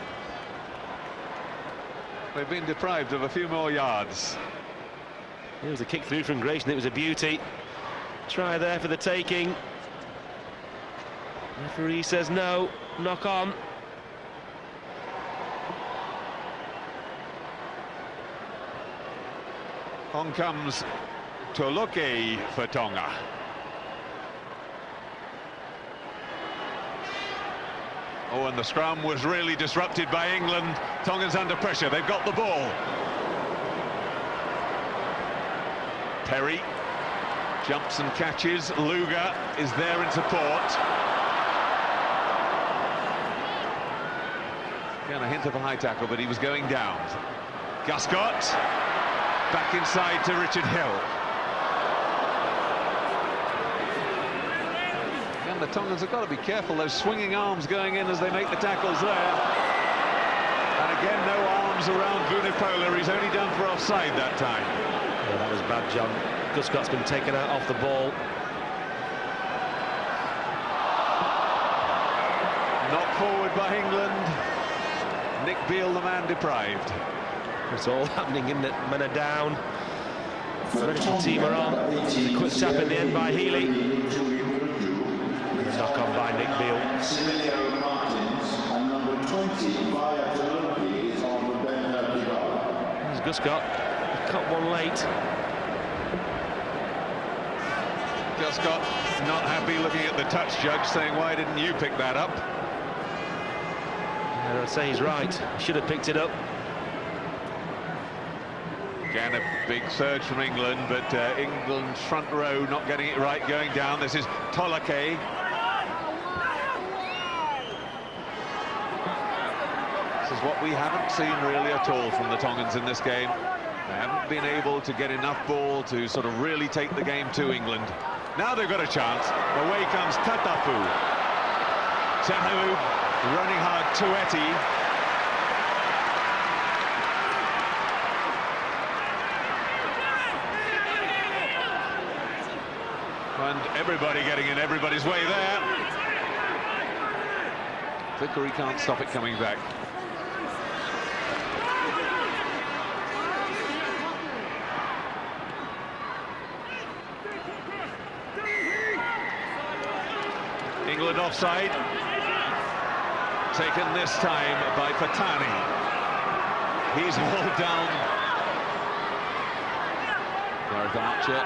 They've been deprived of a few more yards. It was a kick through from Grayson. It was a beauty. Try there for the taking. Referee says no. Knock on. On comes Toloke for Tonga. Oh, and the scrum was really disrupted by England. Tongans under pressure. They've got the ball. Perry jumps and catches. Luga is there in support. Again, a hint of a high tackle, but he was going down. Guscott back inside to Richard Hill. And the Tongans have got to be careful, those swinging arms going in as they make the tackles there. And again, no arms around Vunipola. He's only done for offside that time. Yeah, that was bad, John. Guscott's been taken out off the ball. Knocked forward by England. Nick Beale, the man deprived. It's all happening, isn't it? Men are down. The rest of the team are on. A quick tap in the end by Healy. Knock on by Nick Beale. There's Guscott. He caught one late. Guscott not happy, looking at the touch judge, saying, why didn't you pick that up? And I'd say he's right. He should have picked it up. Again, a big surge from England, but England's front row not getting it right going down. This is Toloke. This is what we haven't seen really at all from the Tongans in this game. They haven't been able to get enough ball to sort of really take the game to England. Now they've got a chance. Away comes Tatapu. Tahu running hard, Tueti. And everybody getting in everybody's way there. Vickery can't stop it coming back. England offside. Taken this time by Fatani. He's hauled down. Gareth Archer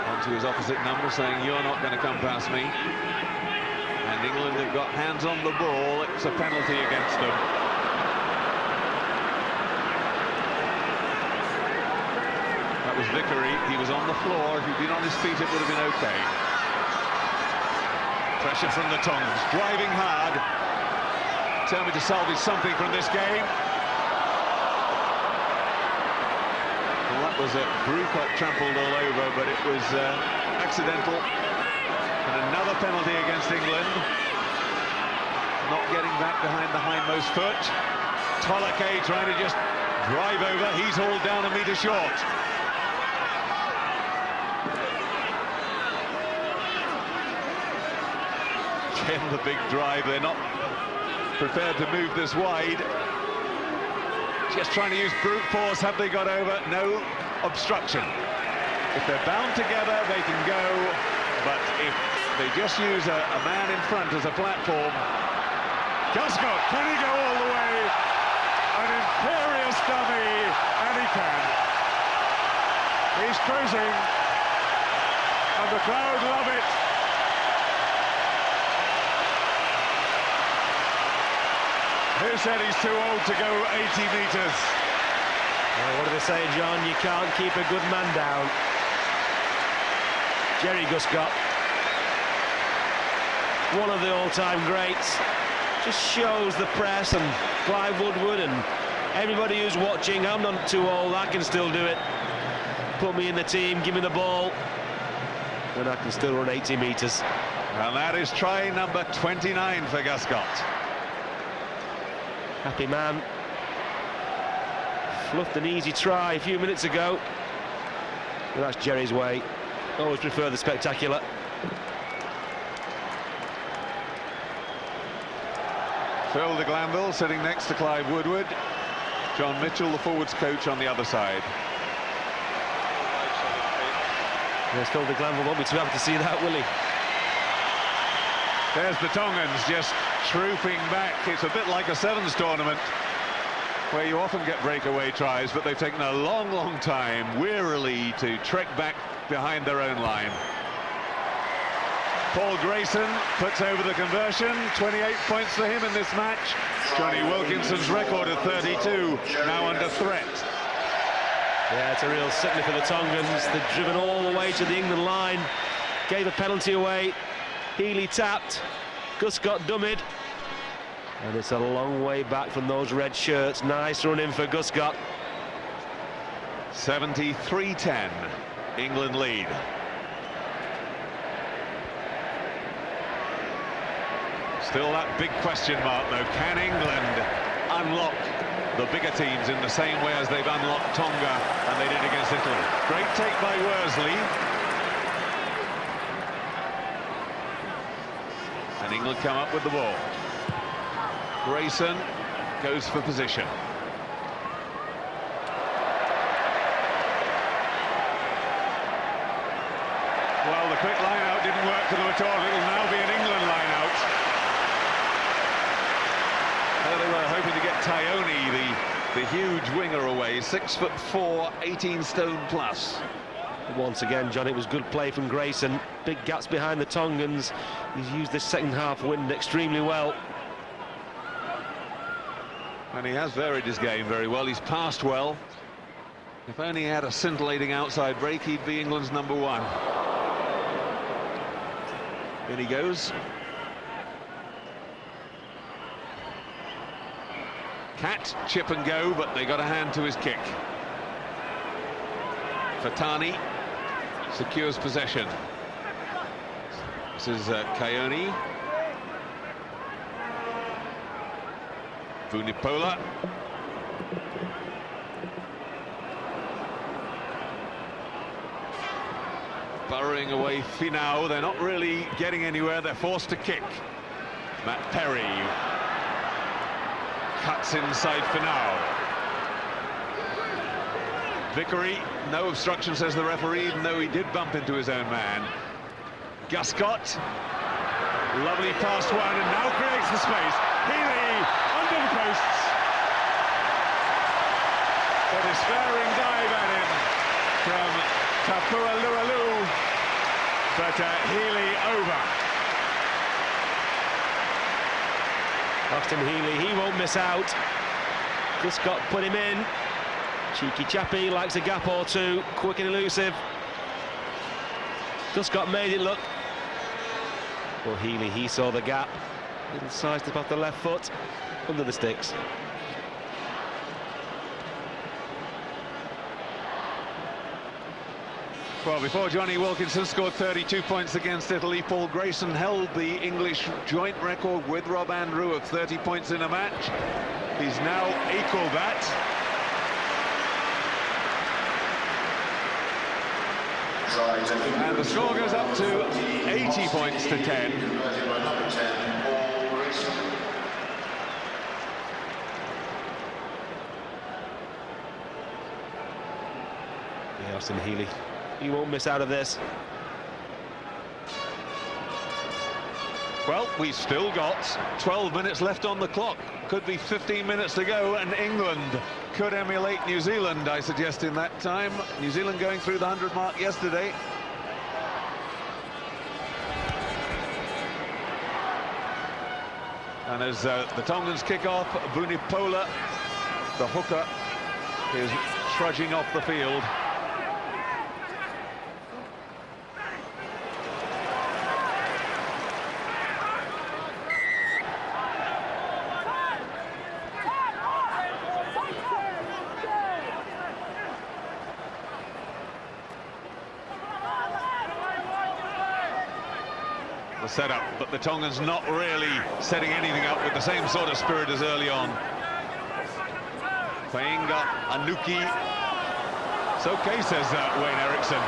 onto his opposite number, saying, you're not going to come past me. And England have got hands on the ball. It's a penalty against them. That was Vickery. He was on the floor. If he'd been on his feet, it would have been okay. Pressure from the Tongans, driving hard. Determined to salvage something from this game. Well, that was a Brucott trampled all over, but it was accidental. And another penalty against England. Not getting back behind the hindmost foot. Toloke trying to just drive over. He's hauled down a metre short. Again, the big drive. They're not prepared to move this wide. Just trying to use brute force. Have they got over? No obstruction. If they're bound together, they can go. But if they just use a man in front as a platform. Guscott, can he go all the way? An imperious dummy, and he can. He's cruising, and the crowd love it. Who said he's too old to go 80 metres? Well, what do they say, John? You can't keep a good man down. Jerry Guscott, one of the all-time greats, just shows the press and Clive Woodward and everybody who's watching, I'm not too old, I can still do it. Put me in the team, give me the ball, and I can still run 80 metres. And that is try number 29 for Guscott. Happy man. Fluffed an easy try a few minutes ago. But that's Jerry's way. Always prefer the spectacular. Phil de Glanville sitting next to Clive Woodward. John Mitchell, the forwards coach, on the other side. Yes, Phil de Glanville won't be too happy to see that, will he? There's the Tongans just trooping back. It's a bit like a sevens tournament where you often get breakaway tries, but they've taken a long, long time, wearily, to trek back behind their own line. Paul Grayson puts over the conversion. 28 points for him in this match. Johnny Wilkinson's record of 32 now under threat. Yeah, it's a real sickener for the Tongans. They've driven all the way to the England line, gave a penalty away. Healy tapped, Gus got dummied, and it's a long way back from those red shirts. Nice run in for Guscott. 73-10, England lead. Still that big question mark, though. Can England unlock the bigger teams in the same way as they've unlocked Tonga and they did against Italy? Great take by Worsley. And England come up with the ball. Grayson goes for position. Well, the quick line out didn't work for them at all. It'll now be an England line out. They were hoping to get Tyone, the huge winger, away. 6'4", 18 stone plus. Once again, John, it was good play from Grayson. Big gaps behind the Tongans. He's used this second half wind extremely well. And he has varied his game very well. He's passed well. If only he had a scintillating outside break, he'd be England's number one. In he goes. Cat, chip and go, but they got a hand to his kick. Fatani secures possession. This is Kayoni. Vunipola. Burrowing away Finau. They're not really getting anywhere. They're forced to kick. Matt Perry cuts inside Finau. Vickery, no obstruction, says the referee, even though he did bump into his own man. Guscott, lovely past one, and now creates the space. Healy under the posts. A despairing dive at him from Tapua Lualu, but Healy over. Austin Healy, he won't miss out. Guscott put him in. Cheeky chappy, likes a gap or two, quick and elusive. Guscott made it look. Well, Healy, he saw the gap. Little side step off the left foot, under the sticks. Well, before Johnny Wilkinson scored 32 points against Italy, Paul Grayson held the English joint record with Rob Andrew of 30 points in a match. He's now equalled that. And the score goes up to 80 points to 10. Yeah, Austin Healy, he won't miss out of this. Well, we've still got 12 minutes left on the clock. Could be 15 minutes to go, and England could emulate New Zealand, I suggest, in that time. New Zealand going through the 100 mark yesterday. And as the Tongans kick off, Vunipola, the hooker, is trudging off the field. The setup, but the Tongans not really setting anything up with the same sort of spirit as early on. Fainga, Anuki. It's okay, says Wayne Eriksson.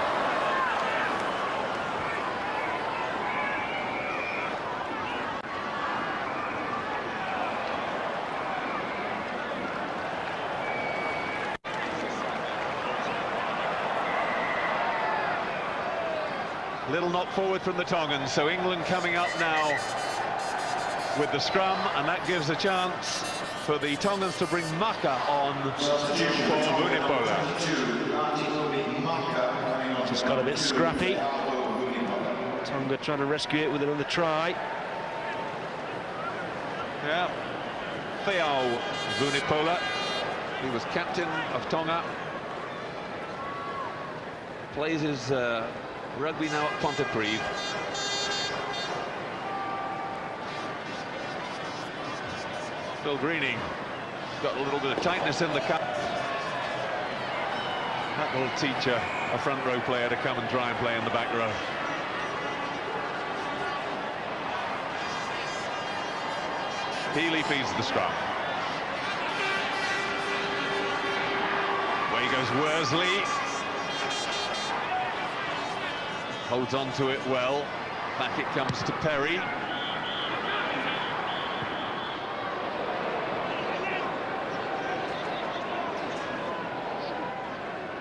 Little knock forward from the Tongans, so England coming up now with the scrum, and that gives a chance for the Tongans to bring Maka on for Vunipola. Just got a bit scrappy. Tonga trying to rescue it with another try. Yeah, Theo Vunipola, he was captain of Tonga. Plays his rugby now at Pontypridd. Phil Greening got a little bit of tightness in the cup. That will teach a front row player to come and try and play in the back row. Healy feeds the scrum. Away goes Worsley. Holds on to it well. Back it comes to Perry.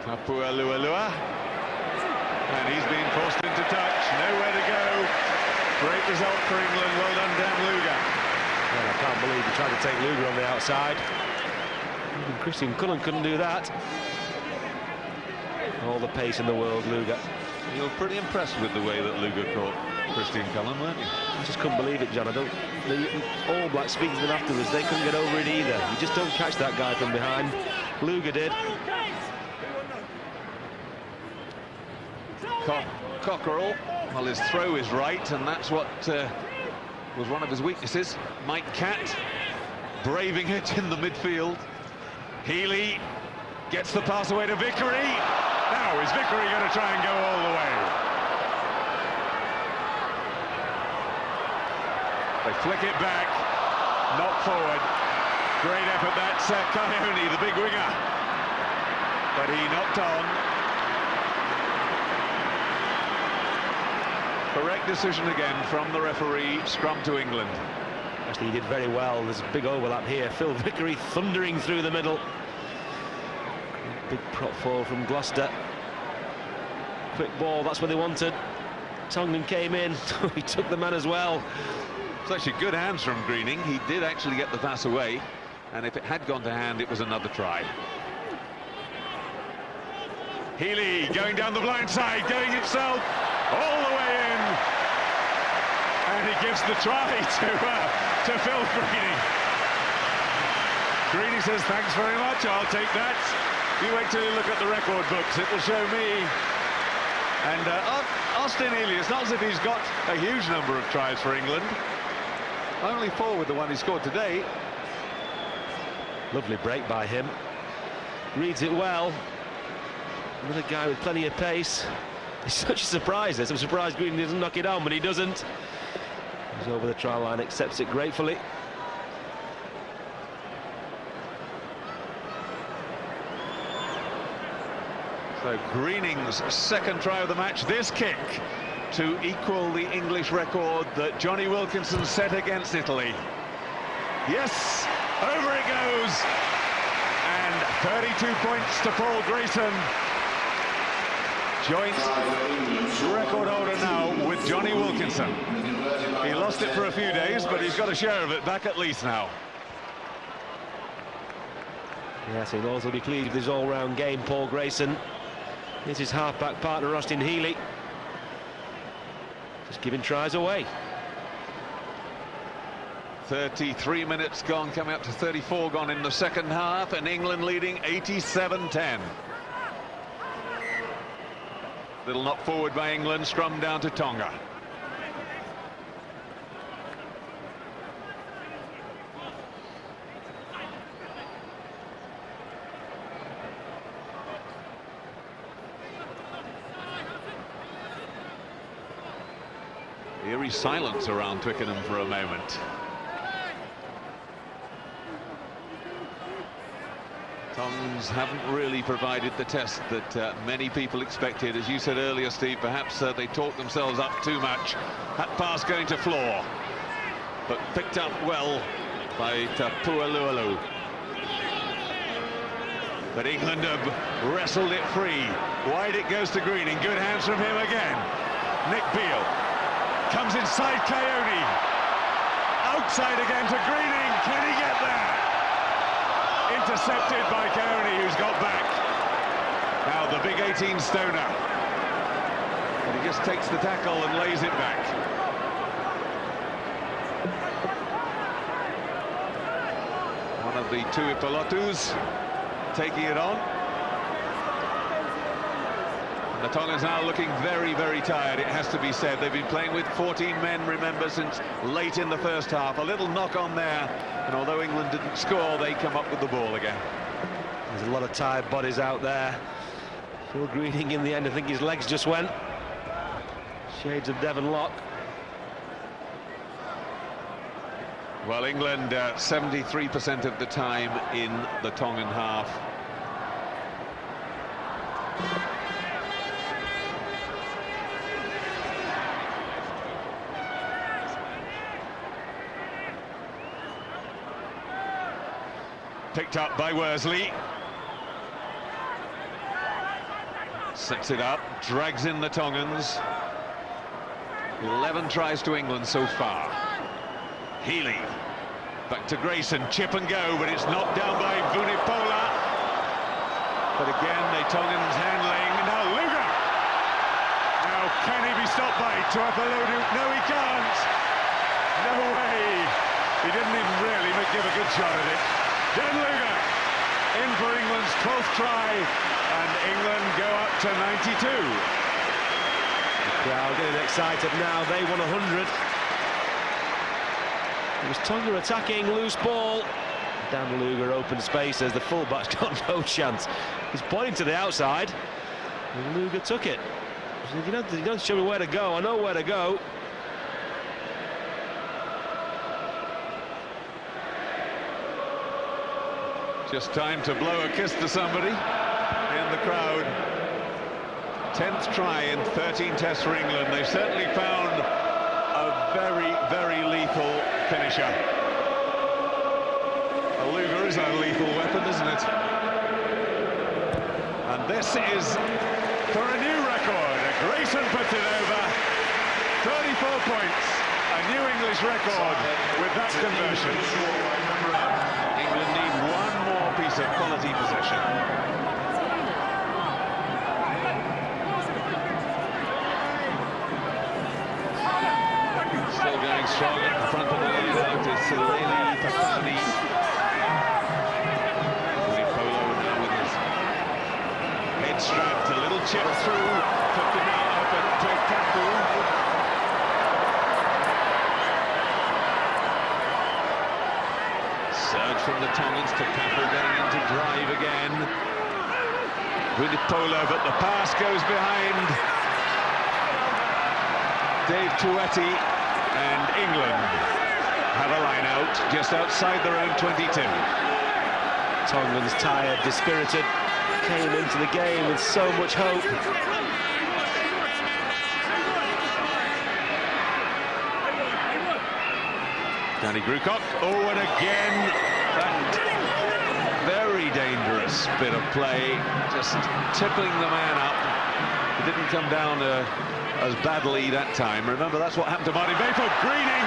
Tapua Lualua. And he's being forced into touch. Nowhere to go. Great result for England. Well done, Dan Luger. Well, I can't believe he tried to take Luger on the outside. Even Christian Cullen couldn't do that. All the pace in the world, Luger. You were pretty impressed with the way that Luger caught Christian Cullen, weren't you? I just couldn't believe it, John. The All Blacks speaking to them afterwards, they couldn't get over it either. You just don't catch that guy from behind. Luger did. Cockerell, well, his throw is right, and that's what was one of his weaknesses. Mike Catt braving it in the midfield. Healy gets the pass away to Vickery. Now is Vickery going to try and go all the way? They flick it back, knock forward. Great effort, that's Coyote, the big winger. But he knocked on. Correct decision again from the referee. Scrum to England. Actually, he did very well. There's a big overlap here. Phil Vickery thundering through the middle. Big prop fall from Gloucester. Quick ball, that's what they wanted. Tongan came in. He took the man as well. It's actually good hands from Greening. He did actually get the pass away, and if it had gone to hand, it was another try. Healy going down the blind side, going himself all the way in, and he gives the try to Phil Greening. Greening says, thanks very much, I'll take that. You wait till you look at the record books, it will show me. And Austin Healy, it's not as if he's got a huge number of tries for England. Only 4 with the one he scored today. Lovely break by him. Reads it well. Another guy with plenty of pace. It's such a surprise. I'm surprised Green doesn't knock it on, but he doesn't. He's over the try line, accepts it gratefully. So Greening's second try of the match. This kick to equal the English record that Johnny Wilkinson set against Italy. Yes, over it goes. And 32 points to Paul Grayson. Joint record holder now with Johnny Wilkinson. He lost it for a few days, but he's got a share of it back at least now. Yes, he'll also be pleased with his all-round game, Paul Grayson. Here's his half-back partner, Austin Healy. Just giving tries away. 33 minutes gone, coming up to 34 gone in the second half, and England leading 87-10. Little knock forward by England, scrum down to Tonga. Eerie silence around Twickenham for a moment. Tongs haven't really provided the test that many people expected. As you said earlier, Steve, perhaps they talked themselves up too much. That pass going to floor, but picked up well by Tapua Lualua. But England have wrestled it free. Wide it goes to Greening. Good hands from him again. Nick Beale comes inside Coyote. Outside again to Greening. Can he get there? Intercepted by Coyote, who's got back. Now the big 18-stoner. But he just takes the tackle and lays it back. One of the two Ipelotus taking it on. And the Tongans now looking very, very tired, it has to be said. They've been playing with 14 men, remember, since late in the first half. A little knock on there, and although England didn't score, they come up with the ball again. There's a lot of tired bodies out there. Phil Greening in the end, I think his legs just went. Shades of Devon Lock. Well, England 73% of the time in the Tongan half. Picked up by Worsley. Sets it up, drags in the Tongans. 11 tries to England so far. Healy, back to Grayson, chip and go, but it's knocked down by Vunipola. But again, the Tongans handling. Now Luger! Now can he be stopped by Tuapolodu? No, he can't! No way! He didn't even really give a good shot at it. Dan Luger in for England's 12th try, and England go up to 92. The crowd getting excited now, they won 100. It was Tonga attacking, loose ball. Dan Luger open spaces, the fullback's got no chance. He's pointing to the outside, and Luger took it. He said, you don't show me where to go, I know where to go. Just time to blow a kiss to somebody in the crowd. 10th try in 13 tests for England. They've certainly found a very, very lethal finisher. A Luger is a lethal weapon, isn't it? And this is for a new record. Grayson puts it over. 34 points. A new English record with that conversion. England need one more piece of quality possession. Still going strong at the front of the line. It's Sileli Papani. Polo now with his head strapped, a little chip through. Took it now up at Kapu. Surge from the Tongans to Kapu getting into drive again. Vunipola, but the pass goes behind Dave Tueti, and England have a line out just outside their own 22. Tongans tired, dispirited, came into the game with so much hope. Danny Grucock, oh, and again that very dangerous bit of play, just tippling the man up. It didn't come down as badly that time. Remember, that's what happened to Martin Bayfoot. Greening,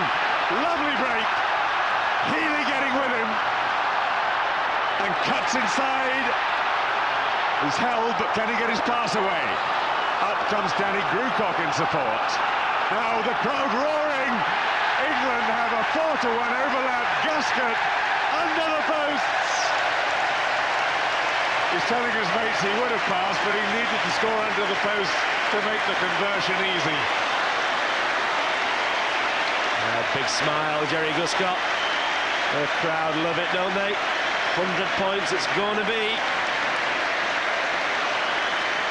lovely break. Healy getting with him and cuts inside. He's held, but can he get his pass away? Up comes Danny Grucock in support. Now the crowd roaring. England have a 4-1 overlap. Guscott under the posts. He's telling his mates he would have passed, but he needed to score under the post to make the conversion easy. Big smile, Jerry Guscott. The crowd love it, don't they? 100 points it's going to be.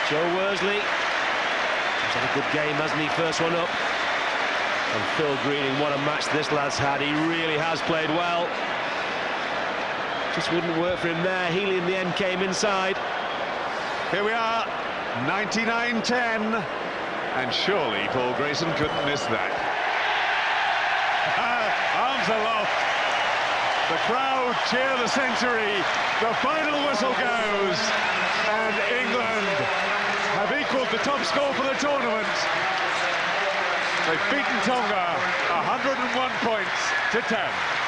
Joe Worsley. He's had a good game, hasn't he? First one up. And Phil Greening, what a match this lad's had. He really has played well. Just wouldn't work for him there. Healy in the end came inside. Here we are, 99-10. And surely Paul Grayson couldn't miss that. Arms aloft. The crowd cheer the century. The final whistle goes. And England have equalled the top score for the tournament. They've beaten Tonga 101 points to 10.